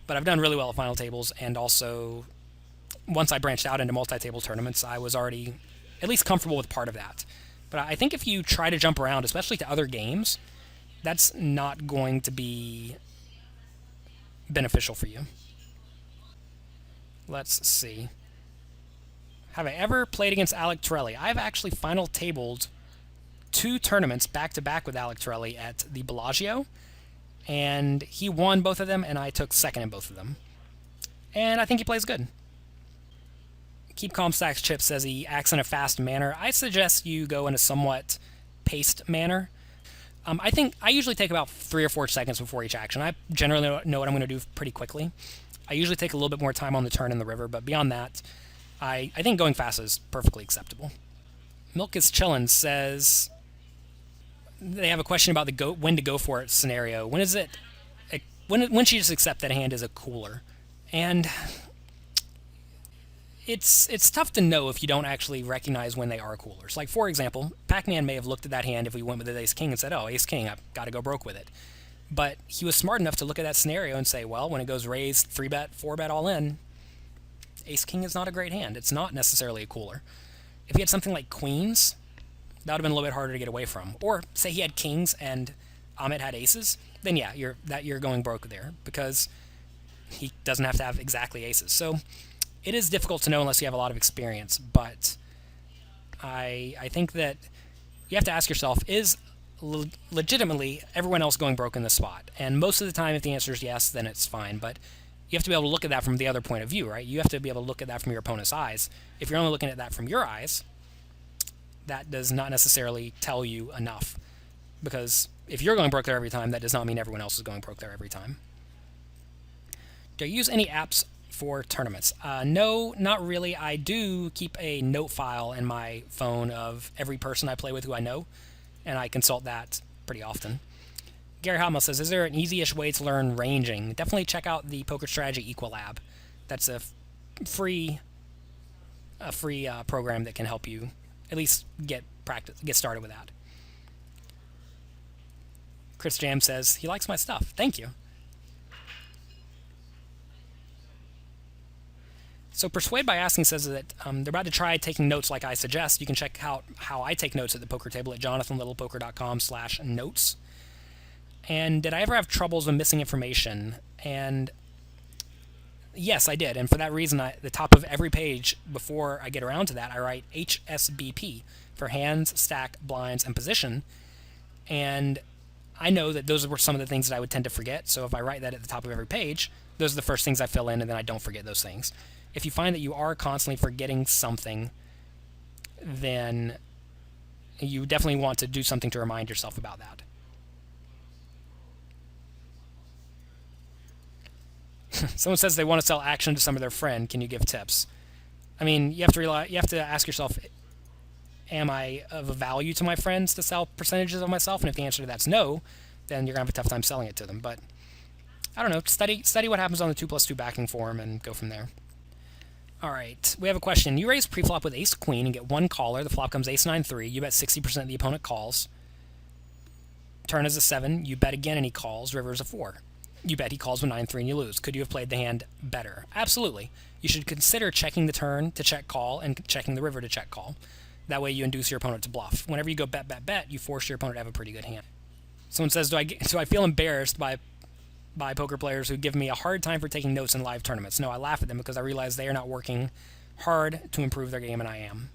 But I've done really well at final tables, and also once I branched out into multi-table tournaments, I was already at least comfortable with part of that. But I think if you try to jump around, especially to other games, that's not going to be beneficial for you. Let's see. Have I ever played against Alec Torelli? I've actually final tabled 2 tournaments back-to-back with Alec Torelli at the Bellagio, and he won both of them, and I took second in both of them. And I think he plays good. Keep Calm Stacks Chip says he acts in a fast manner. I suggest you go in a somewhat paced manner. I think I usually take about 3 or 4 seconds before each action. I generally know what I'm going to do pretty quickly. I usually take a little bit more time on the turn in the river, but beyond that, I think going fast is perfectly acceptable. Milk is Chillin' says they have a question about the when to go for it scenario. When is it? When should you just accept that a hand is a cooler? And it's tough to know if you don't actually recognize when they are coolers. Like, for example, Pac-Man may have looked at that hand if we went with the ace-king and said, oh, ace-king, I've got to go broke with it. But he was smart enough to look at that scenario and say, well, when it goes raise, 3-bet, 4-bet all in, ace-king is not a great hand. It's not necessarily a cooler. If he had something like queens, that would have been a little bit harder to get away from. Or say he had kings and Amit had aces, then yeah, you're going broke there because he doesn't have to have exactly aces. So it is difficult to know unless you have a lot of experience, but I think that you have to ask yourself, is legitimately everyone else going broke in this spot? And most of the time, if the answer is yes, then it's fine, but you have to be able to look at that from the other point of view, right? You have to be able to look at that from your opponent's eyes. If you're only looking at that from your eyes, that does not necessarily tell you enough, because if you're going broke there every time, that does not mean everyone else is going broke there every time. Do you use any apps for tournaments? No, not really. I do keep a note file in my phone of every person I play with who I know, and I consult that pretty often. Gary Hotmail says, is there an easy-ish way to learn ranging? Definitely check out the Poker Strategy Equilab. That's a free program that can help you at least get started with that. Chris Jam says, he likes my stuff. Thank you. So Persuade by Asking says that they're about to try taking notes like I suggest. You can check out how I take notes at the poker table at jonathanlittlepoker.com/notes. And did I ever have troubles with missing information? And yes, I did. And for that reason, at the top of every page, before I get around to that, I write HSBP for hands, stack, blinds, and position. And I know that those were some of the things that I would tend to forget. So if I write that at the top of every page, those are the first things I fill in, and then I don't forget those things. If you find that you are constantly forgetting something, then You definitely want to do something to remind yourself about that. Someone says they want to sell action to some of their friend. Can you give tips? I mean, you have to ask yourself, am I of a value to my friends to sell percentages of myself? And if the answer to that's no, then you're gonna have a tough time selling it to them. But I don't know. Study what happens on the 2+2 backing forum and go from there. All right, we have a question. You raise preflop with ace queen and get one caller. The flop comes ace 9 3. You bet 60% the opponent calls. Turn is a 7. You bet again and he calls. River is a 4. You bet he calls with 9 3 and you lose. Could you have played the hand better? Absolutely. You should consider checking the turn to check call and checking the river to check call. That way you induce your opponent to bluff. Whenever you go bet, bet, bet, you force your opponent to have a pretty good hand. Someone says, do I feel embarrassed by poker players who give me a hard time for taking notes in live tournaments? No, I laugh at them because I realize they are not working hard to improve their game, and I am.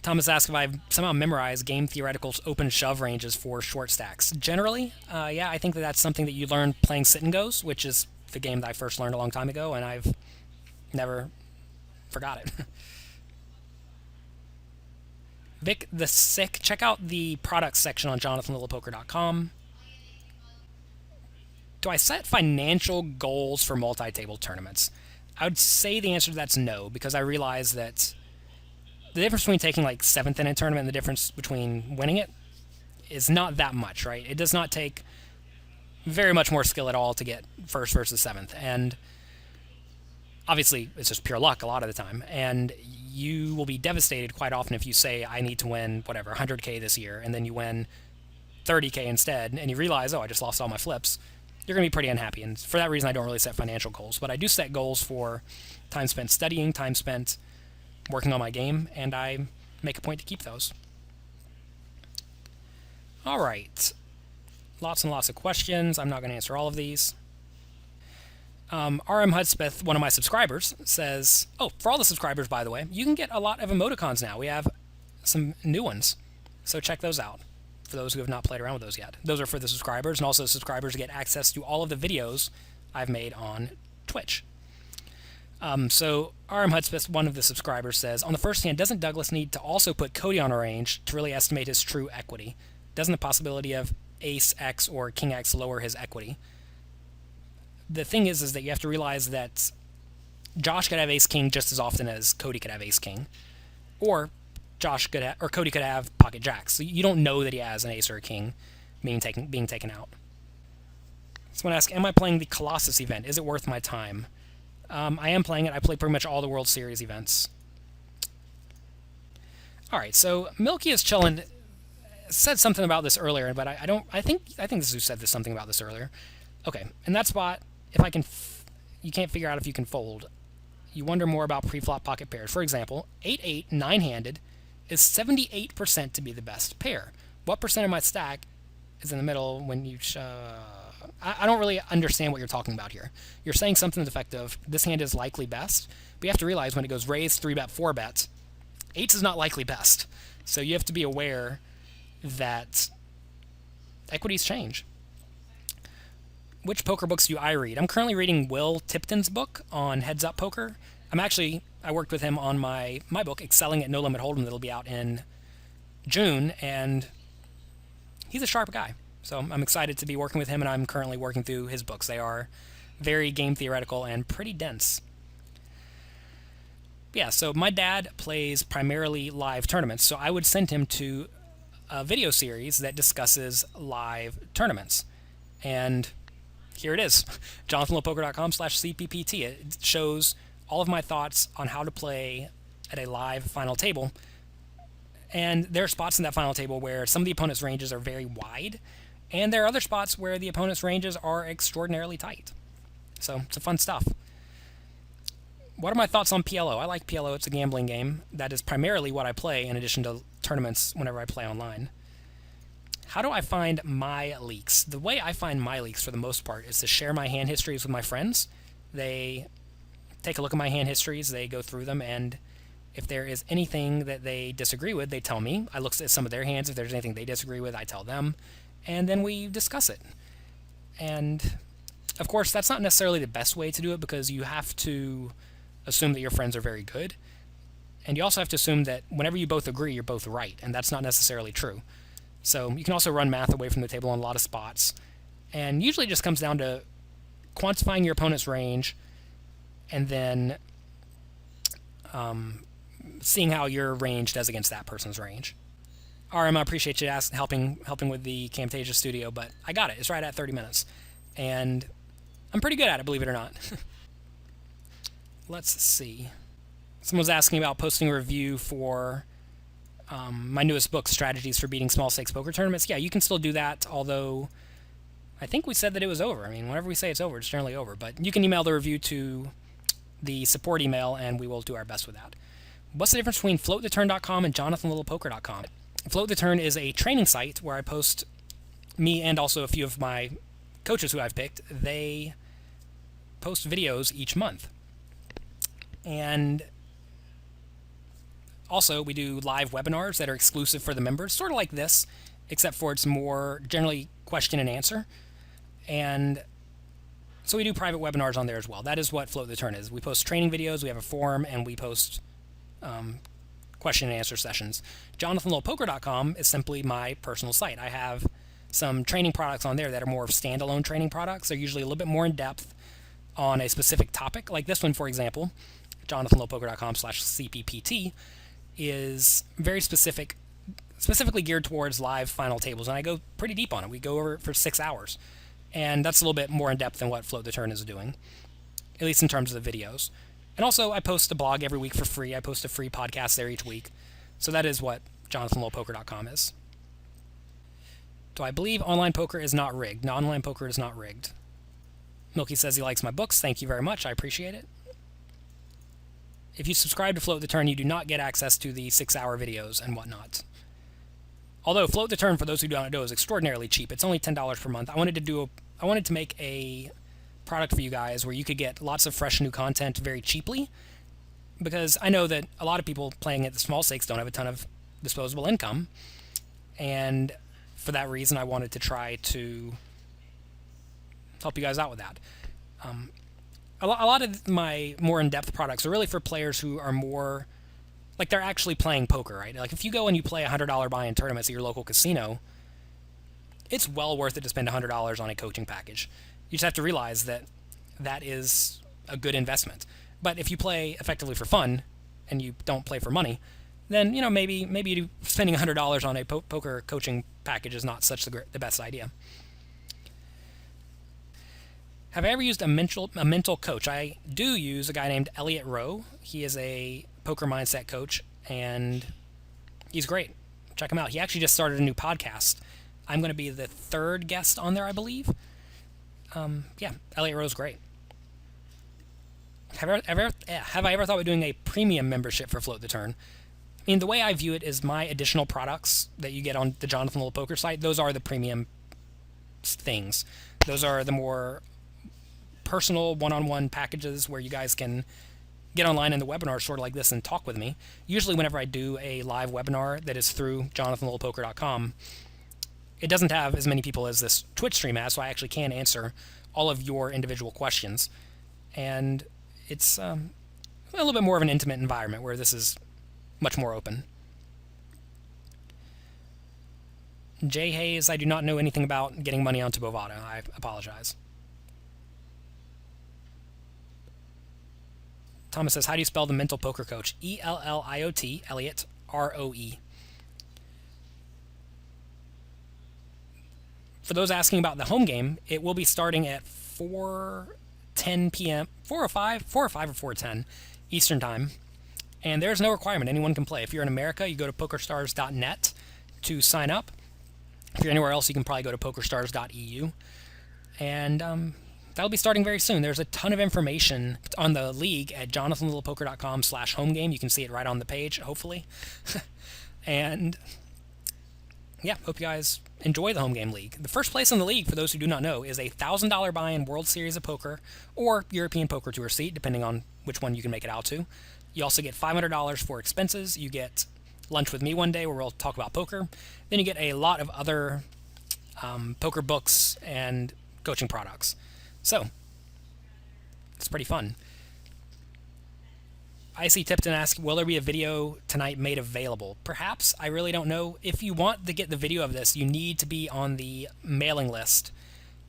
Thomas asks if I've somehow memorized game theoretical's open shove ranges for short stacks. Generally, yeah, I think that's something that you learn playing sit and goes, which is the game that I first learned a long time ago, and I've never forgot it. Vic the Sick, check out the products section on jonathanlittlepoker.com. Do I set financial goals for multi-table tournaments? I would say the answer to that's no, because I realize that the difference between taking like 7th in a tournament and the difference between winning it is not that much, right? It does not take very much more skill at all to get 1st versus 7th. And obviously, it's just pure luck a lot of the time. And you will be devastated quite often if you say, I need to win, whatever, 100K this year, and then you win 30K instead, and you realize, oh, I just lost all my flips. You're going to be pretty unhappy. And for that reason, I don't really set financial goals. But I do set goals for time spent studying, time spent working on my game, and I make a point to keep those. All right. Lots and lots of questions. I'm not going to answer all of these. RM Hudspeth, one of my subscribers, says, oh, for all the subscribers, by the way, you can get a lot of emoticons now. We have some new ones, so check those out for those who have not played around with those yet. Those are for the subscribers, and also subscribers get access to all of the videos I've made on Twitch. So RM Hudspeth, one of the subscribers, says, on the first hand, doesn't Douglas need to also put Cody on a range to really estimate his true equity? Doesn't the possibility of Ace X or King X lower his equity? The thing is that you have to realize that Josh could have Ace King just as often as Cody could have Ace King, or Cody could have Pocket Jacks. So you don't know that he has an Ace or a King being taken out. Someone asks, am I playing the Colossus event? Is it worth my time? I am playing it. I play pretty much all the World Series events. All right, so Milky is chilling. Said something about this earlier, but I think this is who said something about this earlier. Okay, in that spot, if I can, you can't figure out if you can fold. You wonder more about pre-flop pocket pairs. For example, 8-8 9-handed is 78% to be the best pair. What percent of my stack is in the middle when you? I don't really understand what you're talking about here. You're saying something to the effect of this hand is likely best, but you have to realize when it goes raise, 3-bet, 4-bet, 8s is not likely best. So you have to be aware that equities change. Which poker books do I read? I'm currently reading Will Tipton's book on Heads Up Poker. I worked with him on my book, Excelling at No Limit Hold'em, that'll be out in June, and he's a sharp guy. So I'm excited to be working with him, and I'm currently working through his books. They are very game theoretical and pretty dense. Yeah, so my dad plays primarily live tournaments, so I would send him to a video series that discusses live tournaments. And here it is, jonathanlittlepoker.com/CPPT. It shows all of my thoughts on how to play at a live final table. And there are spots in that final table where some of the opponent's ranges are very wide, and there are other spots where the opponent's ranges are extraordinarily tight. So it's fun stuff. What are my thoughts on PLO? I like PLO. It's a gambling game. That is primarily what I play in addition to tournaments whenever I play online. How do I find my leaks? The way I find my leaks for the most part is to share my hand histories with my friends. They take a look at my hand histories, they go through them, and if there is anything that they disagree with, they tell me. I look at some of their hands. If there's anything they disagree with, I tell them, and then we discuss it. And of course, that's not necessarily the best way to do it because you have to assume that your friends are very good. And you also have to assume that whenever you both agree, you're both right, and that's not necessarily true. So you can also run math away from the table on a lot of spots. And usually it just comes down to quantifying your opponent's range and then seeing how your range does against that person's range. RM, I appreciate you helping with the Camtasia Studio, but I got it. It's right at 30 minutes. And I'm pretty good at it, believe it or not. Let's see. Someone's asking about posting a review for my newest book, Strategies for Beating Small Stakes Poker Tournaments. Yeah, you can still do that, although I think we said that it was over. I mean, whenever we say it's over, it's generally over. But you can email the review to the support email, and we will do our best with that. What's the difference between floattheturn.com and jonathanlittlepoker.com? Float the Turn is a training site where I post me and also a few of my coaches who I've picked. They post videos each month. And also, we do live webinars that are exclusive for the members, sort of like this, except for it's more generally question and answer. And so we do private webinars on there as well. That is what Float the Turn is. We post training videos, we have a forum, and we post question and answer sessions. JonathanLittlePoker.com is simply my personal site. I have some training products on there that are more of standalone training products. They're usually a little bit more in depth on a specific topic. Like this one, for example, JonathanLittlePoker.com/CPPT is very specifically geared towards live final tables, and I go pretty deep on it. We go over it for 6 hours, and that's a little bit more in depth than what Float the Turn is doing, at least in terms of the videos. And also, I post a blog every week for free. I post a free podcast there each week. So that is what JonathanLittlePoker.com is. Do I believe online poker is not rigged? No, online poker is not rigged. Milky says he likes my books. Thank you very much. I appreciate it. If you subscribe to Float the Turn, you do not get access to the 6-hour videos and whatnot. Although Float the Turn, for those who don't know, is extraordinarily cheap. It's only $10 per month. I wanted to make a product for you guys where you could get lots of fresh new content very cheaply, because I know that a lot of people playing at the small stakes don't have a ton of disposable income, and for that reason I wanted to try to help you guys out with that. A lot of my more in-depth products are really for players who are more like they're actually playing poker, right? Like if you go and you play $100 buy-in tournaments at your local casino, it's well worth it to spend $100 on a coaching package. You just have to realize that that is a good investment. But if you play effectively for fun and you don't play for money, then maybe spending $100 on a poker coaching package is not such the best idea. Have I ever used a mental coach? I do use a guy named Elliot Rowe. He is a poker mindset coach, and he's great. Check him out. He actually just started a new podcast. I'm going to be the 3rd guest on there, I believe. Elliot Rowe's great. Have I ever thought of doing a premium membership for Float the Turn? I mean, the way I view it is my additional products that you get on the Jonathan Little Poker site, those are the premium things. Those are the more personal one-on-one packages where you guys can get online in the webinar sort of like this and talk with me. Usually whenever I do a live webinar that is through JonathanLittlePoker.com, it doesn't have as many people as this Twitch stream has, so I actually can answer all of your individual questions. And it's a little bit more of an intimate environment where this is much more open. Jay Hayes, I do not know anything about getting money onto Bovada. I apologize. Thomas says, how do you spell the mental poker coach? E-L-L-I-O-T, Elliot, R-O-E. For those asking about the home game, it will be starting at 4:10 p.m., 4:05 or 4:10 Eastern Time. And there's no requirement. Anyone can play. If you're in America, you go to pokerstars.net to sign up. If you're anywhere else, you can probably go to pokerstars.eu. And that'll be starting very soon. There's a ton of information on the league at jonathanlittlepoker.com/homegame. You can see it right on the page, hopefully. And yeah, hope you guys enjoy the home game league. The first place in the league, for those who do not know, is a $1,000 buy-in World Series of Poker or European Poker Tour seat, depending on which one you can make it out to. You also get $500 for expenses. You get lunch with me one day where we'll talk about poker. Then you get a lot of other poker books and coaching products. So, it's pretty fun. Icy Tipton asks, will there be a video tonight made available? Perhaps. I really don't know. If you want to get the video of this, you need to be on the mailing list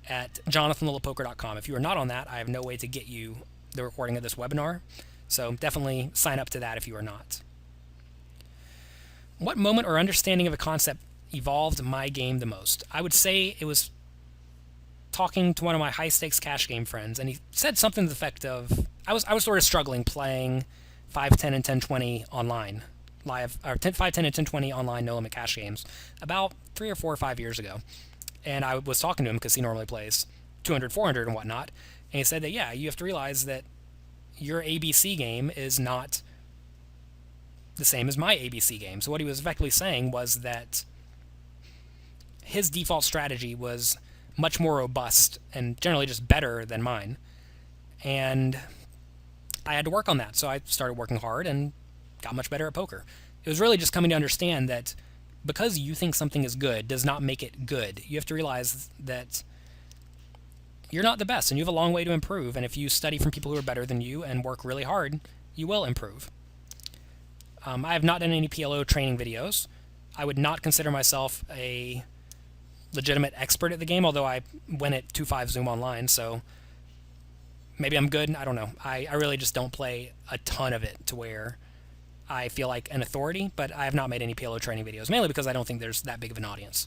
at jonathanlittlepoker.com. If you are not on that, I have no way to get you the recording of this webinar. So definitely sign up to that if you are not. What moment or understanding of a concept evolved my game the most? I would say it was talking to one of my high stakes cash game friends, and he said something to the effect of, I was sort of struggling playing 5, 10, and 10-20 online, live, or 5, 10, and 10-20 online no limit cash games about 3 or 4 or 5 years ago. And I was talking to him because he normally plays 200, 400 and whatnot. And he said that, yeah, you have to realize that your ABC game is not the same as my ABC game. So what he was effectively saying was that his default strategy was much more robust and generally just better than mine. And I had to work on that. So I started working hard and got much better at poker. It was really just coming to understand that because you think something is good does not make it good. You have to realize that you're not the best and you have a long way to improve. And if you study from people who are better than you and work really hard, you will improve. I have not done any PLO training videos. I would not consider myself a legitimate expert at the game, although I win at 2.5 Zoom online, so maybe I'm good. I don't know. I really just don't play a ton of it to where I feel like an authority, but I have not made any PLO training videos, mainly because I don't think there's that big of an audience.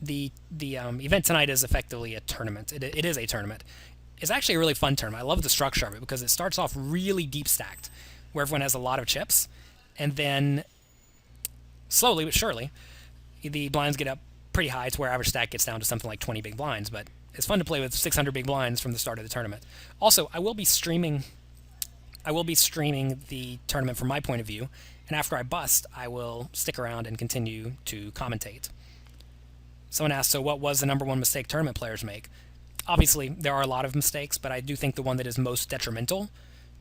The event tonight is effectively a tournament. It is a tournament. It's actually a really fun tournament. I love the structure of it because it starts off really deep stacked, where everyone has a lot of chips, and then slowly but surely, the blinds get up pretty high to where average stack gets down to something like 20 big blinds, but it's fun to play with 600 big blinds from the start of the tournament. Also, I will be streaming the tournament from my point of view, and after I bust, I will stick around and continue to commentate. Someone asked, so what was the number one mistake tournament players make? Obviously, there are a lot of mistakes, but I do think the one that is most detrimental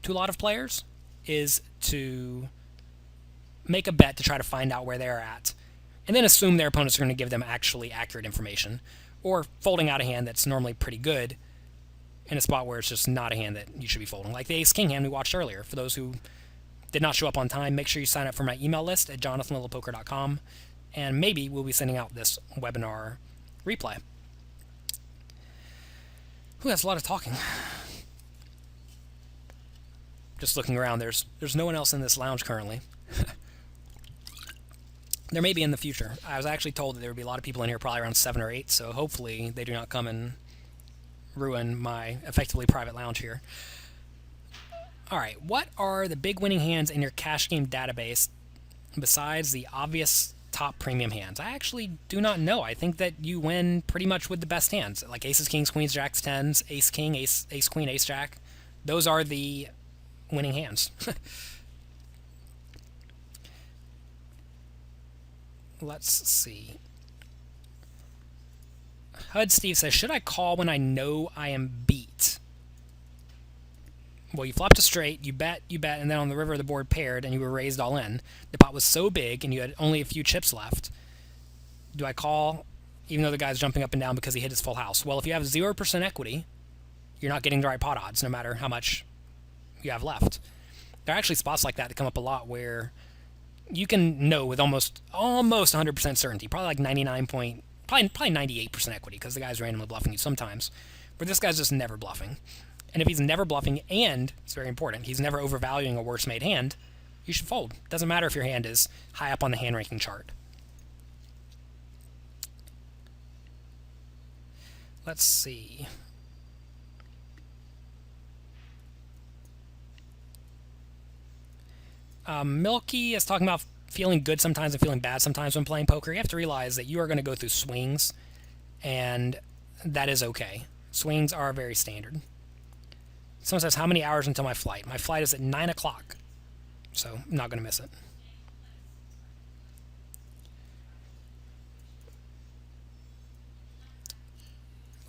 to a lot of players is to make a bet to try to find out where they're at, and then assume their opponents are going to give them actually accurate information, or folding out a hand that's normally pretty good in a spot where it's just not a hand that you should be folding. Like the ace-king hand we watched earlier. For those who did not show up on time, make sure you sign up for my email list at jonathanlittlepoker.com, and maybe we'll be sending out this webinar replay. Ooh, that's a lot of talking. Just looking around, there's no one else in this lounge currently. There may be in the future. I was actually told that there would be a lot of people in here, probably around 7 or 8, so hopefully they do not come and ruin my effectively private lounge here. Alright, what are the big winning hands in your cash game database besides the obvious top premium hands? I actually do not know. I think that you win pretty much with the best hands, like aces, kings, queens, jacks, tens, ace, king, ace, queen, ace, jack. Those are the winning hands. Let's see. HUD Steve says, should I call when I know I am beat? Well, you flopped a straight, you bet, and then on the river the board paired, and you were raised all in. The pot was so big, and you had only a few chips left. Do I call, even though the guy's jumping up and down because he hit his full house? Well, if you have 0% equity, you're not getting the right pot odds, no matter how much you have left. There are actually spots like that that come up a lot where you can know with almost 100% certainty, probably like 98% equity, because the guy's randomly bluffing you sometimes, but this guy's just never bluffing. And if he's never bluffing, and it's very important, he's never overvaluing a worse made hand, you should fold. Doesn't matter if your hand is high up on the hand ranking chart. Let's see. Milky is talking about feeling good sometimes and feeling bad sometimes when playing poker. You have to realize that you are going to go through swings, and that is okay. Swings are very standard. Someone says, how many hours until my flight? My flight is at 9 o'clock, so I'm not going to miss it.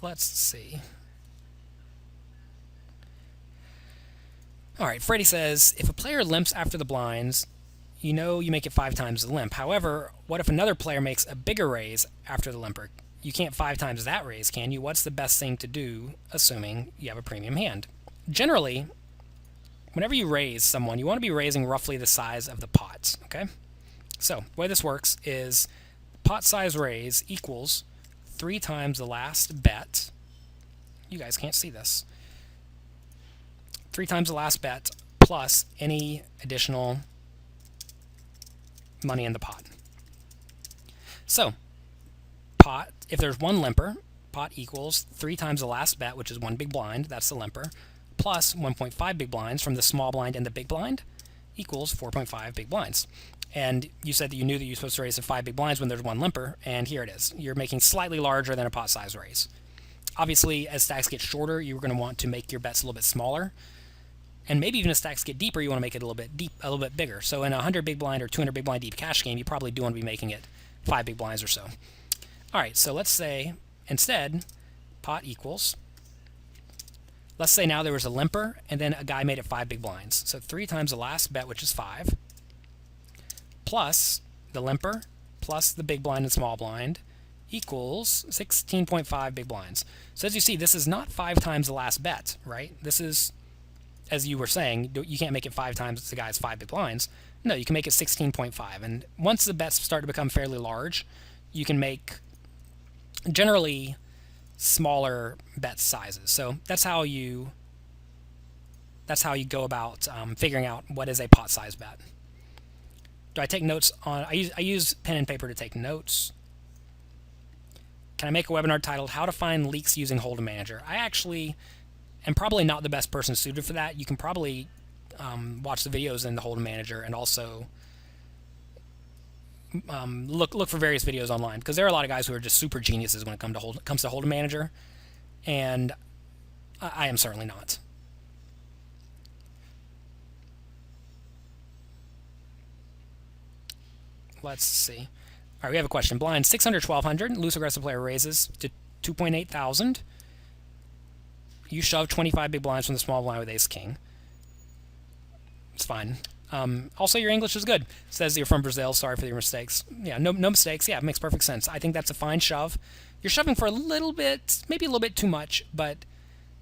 Let's see. Alright, Freddy says, if a player limps after the blinds, you know you make it 5 times the limp. However, what if another player makes a bigger raise after the limper? You can't 5 times that raise, can you? What's the best thing to do, assuming you have a premium hand? Generally, whenever you raise someone, you want to be raising roughly the size of the pot, okay? So the way this works is pot size raise equals 3 times the last bet. You guys can't see this. 3 times the last bet plus any additional money in the pot. So pot, if there's one limper, pot equals 3 times the last bet, which is 1 big blind, that's the limper, plus 1.5 big blinds from the small blind and the big blind equals 4.5 big blinds. And you said that you knew that you're supposed to raise to 5 big blinds when there's one limper, and here it is. You're making slightly larger than a pot size raise. Obviously, as stacks get shorter, you're going to want to make your bets a little bit smaller. And maybe even as stacks get deeper, you want to make it a little bit bigger. So in a 100 big blind or 200 big blind deep cash game, you probably do want to be making it 5 big blinds or so. All right, so let's say instead pot equals, let's say now there was a limper and then a guy made it 5 big blinds. So 3 times the last bet, which is 5, plus the limper plus the big blind and small blind equals 16.5 big blinds. So as you see, this is not 5 times the last bet, right? This is, as you were saying, you can't make it 5 times the guy's 5 big blinds. No, you can make it 16.5. And once the bets start to become fairly large, you can make generally smaller bet sizes. So that's how you go about figuring out what is a pot size bet. Do I take notes on? I use pen and paper to take notes. Can I make a webinar titled "How to Find Leaks Using Hold'em Manager"? I actually am probably not the best person suited for that. You can probably watch the videos in the Hold'em Manager and also look for various videos online, because there are a lot of guys who are just super geniuses when it comes to Hold'em Manager, and I am certainly not. Let's see. All right, we have a question. Blind 600, 1200. Loose aggressive player raises to 2.8 thousand. You shove 25 big blinds from the small blind with ace king. It's fine. Also, your English is good. Says you're from Brazil. Sorry for your mistakes. Yeah, no mistakes. Yeah, it makes perfect sense. I think that's a fine shove. You're shoving for a little bit, maybe a little bit too much, but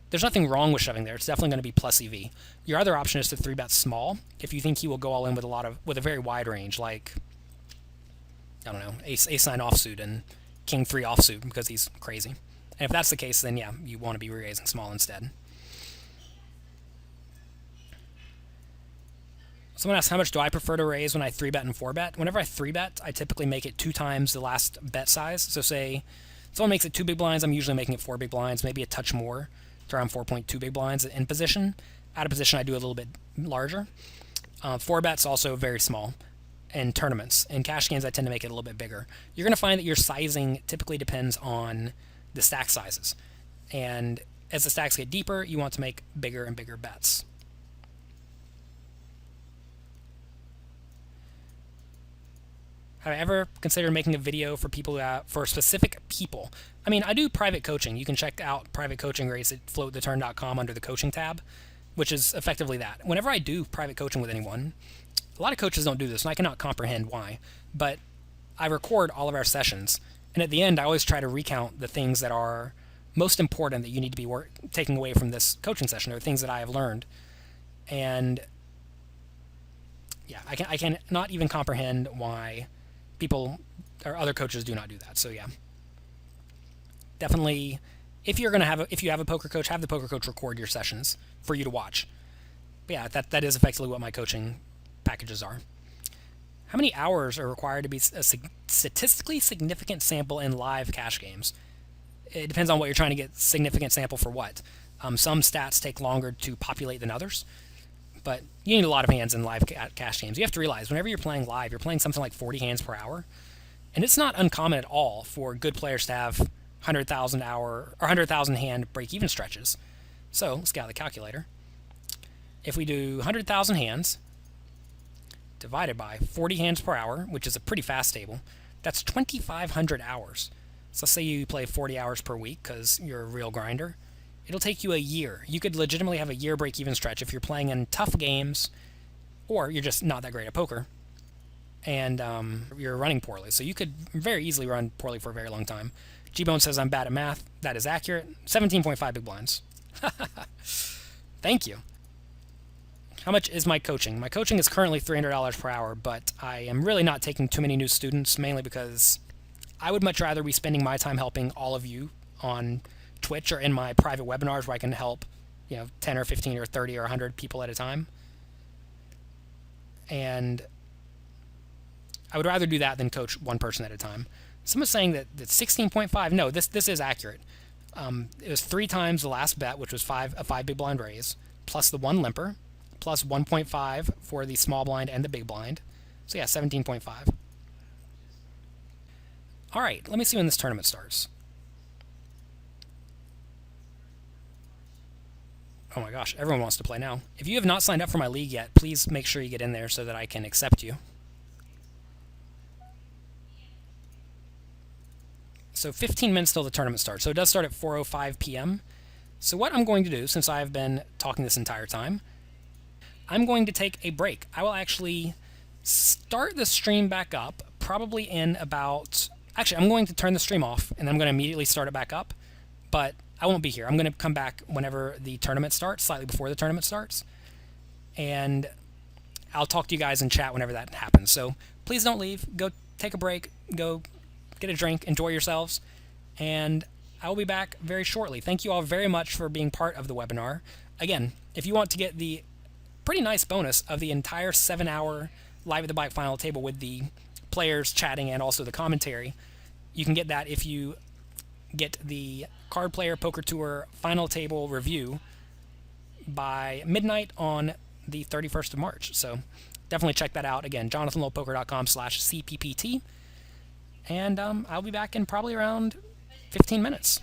there's nothing wrong with shoving there. It's definitely going to be plus EV. Your other option is to 3-bet small if you think he will go all in with a very wide range, like, I don't know, ace-9 offsuit and king-3 offsuit, because he's crazy. And if that's the case, then yeah, you want to be raising small instead. Someone asked, how much do I prefer to raise when I 3-bet and 4-bet? Whenever I 3-bet, I typically make it 2 times the last bet size. So say someone makes it 2 big blinds, I'm usually making it 4 big blinds, maybe a touch more, to around 4.2 big blinds in position. Out of position, I do a little bit larger. 4-bet's also very small. In tournaments. In cash games, I tend to make it a little bit bigger. You're going to find that your sizing typically depends on the stack sizes. And as the stacks get deeper, you want to make bigger and bigger bets. Have I ever considered making a video for people for specific people? I mean, I do private coaching. You can check out private coaching rates at floattheturn.com under the coaching tab, which is effectively that. Whenever I do private coaching with anyone, a lot of coaches don't do this, and I cannot comprehend why, but I record all of our sessions, and at the end, I always try to recount the things that are most important that you need to be taking away from this coaching session, or things that I have learned. And yeah, I can not even comprehend why people or other coaches do not do that. So yeah, definitely, if you have a poker coach, have the poker coach record your sessions for you to watch. But yeah, that is effectively what my coaching packages are. How many hours are required to be a statistically significant sample in live cash games? It depends on what you're trying to get significant sample for what. Some stats take longer to populate than others, but you need a lot of hands in live cash games. You have to realize whenever you're playing live, you're playing something like 40 hands per hour, and it's not uncommon at all for good players to have 100,000 hour or 100,000 hand break-even stretches. So let's get out the calculator. If we do 100,000 hands divided by 40 hands per hour, which is a pretty fast table, that's 2,500 hours. So let's say you play 40 hours per week because you're a real grinder. It'll take you a year. You could legitimately have a year break-even stretch if you're playing in tough games, or you're just not that great at poker, and you're running poorly. So you could very easily run poorly for a very long time. G-Bone says I'm bad at math. That is accurate. 17.5 big blinds. Thank you. How much is my coaching? My coaching is currently $300 per hour, but I am really not taking too many new students, mainly because I would much rather be spending my time helping all of you on Twitch or in my private webinars where I can help, 10 or 15 or 30 or 100 people at a time. And I would rather do that than coach one person at a time. Someone's saying that 16.5. No, this is accurate. It was 3 times the last bet, which was a 5 big blind raise, plus the 1 limper, plus 1.5 for the small blind and the big blind. So yeah, 17.5. All right, let me see when this tournament starts. Oh my gosh, everyone wants to play now. If you have not signed up for my league yet, please make sure you get in there so that I can accept you. So 15 minutes till the tournament starts. So it does start at 4:05 p.m. So what I'm going to do, since I've been talking this entire time, I'm going to take a break. I will actually start the stream back up probably in about... Actually, I'm going to turn the stream off, and I'm going to immediately start it back up. But I won't be here. I'm going to come back whenever the tournament starts, slightly before the tournament starts. And I'll talk to you guys in chat whenever that happens. So please don't leave. Go take a break. Go get a drink. Enjoy yourselves. And I will be back very shortly. Thank you all very much for being part of the webinar. Again, if you want to get the pretty nice bonus of the entire 7-hour Live at the Bike final table with the players chatting and also the commentary, you can get that if you get the CardPlayer Poker Tour final table review by midnight on the 31st of March. So definitely check that out. Again, jonathanlowpoker.com/CPPT. And I'll be back in probably around 15 minutes.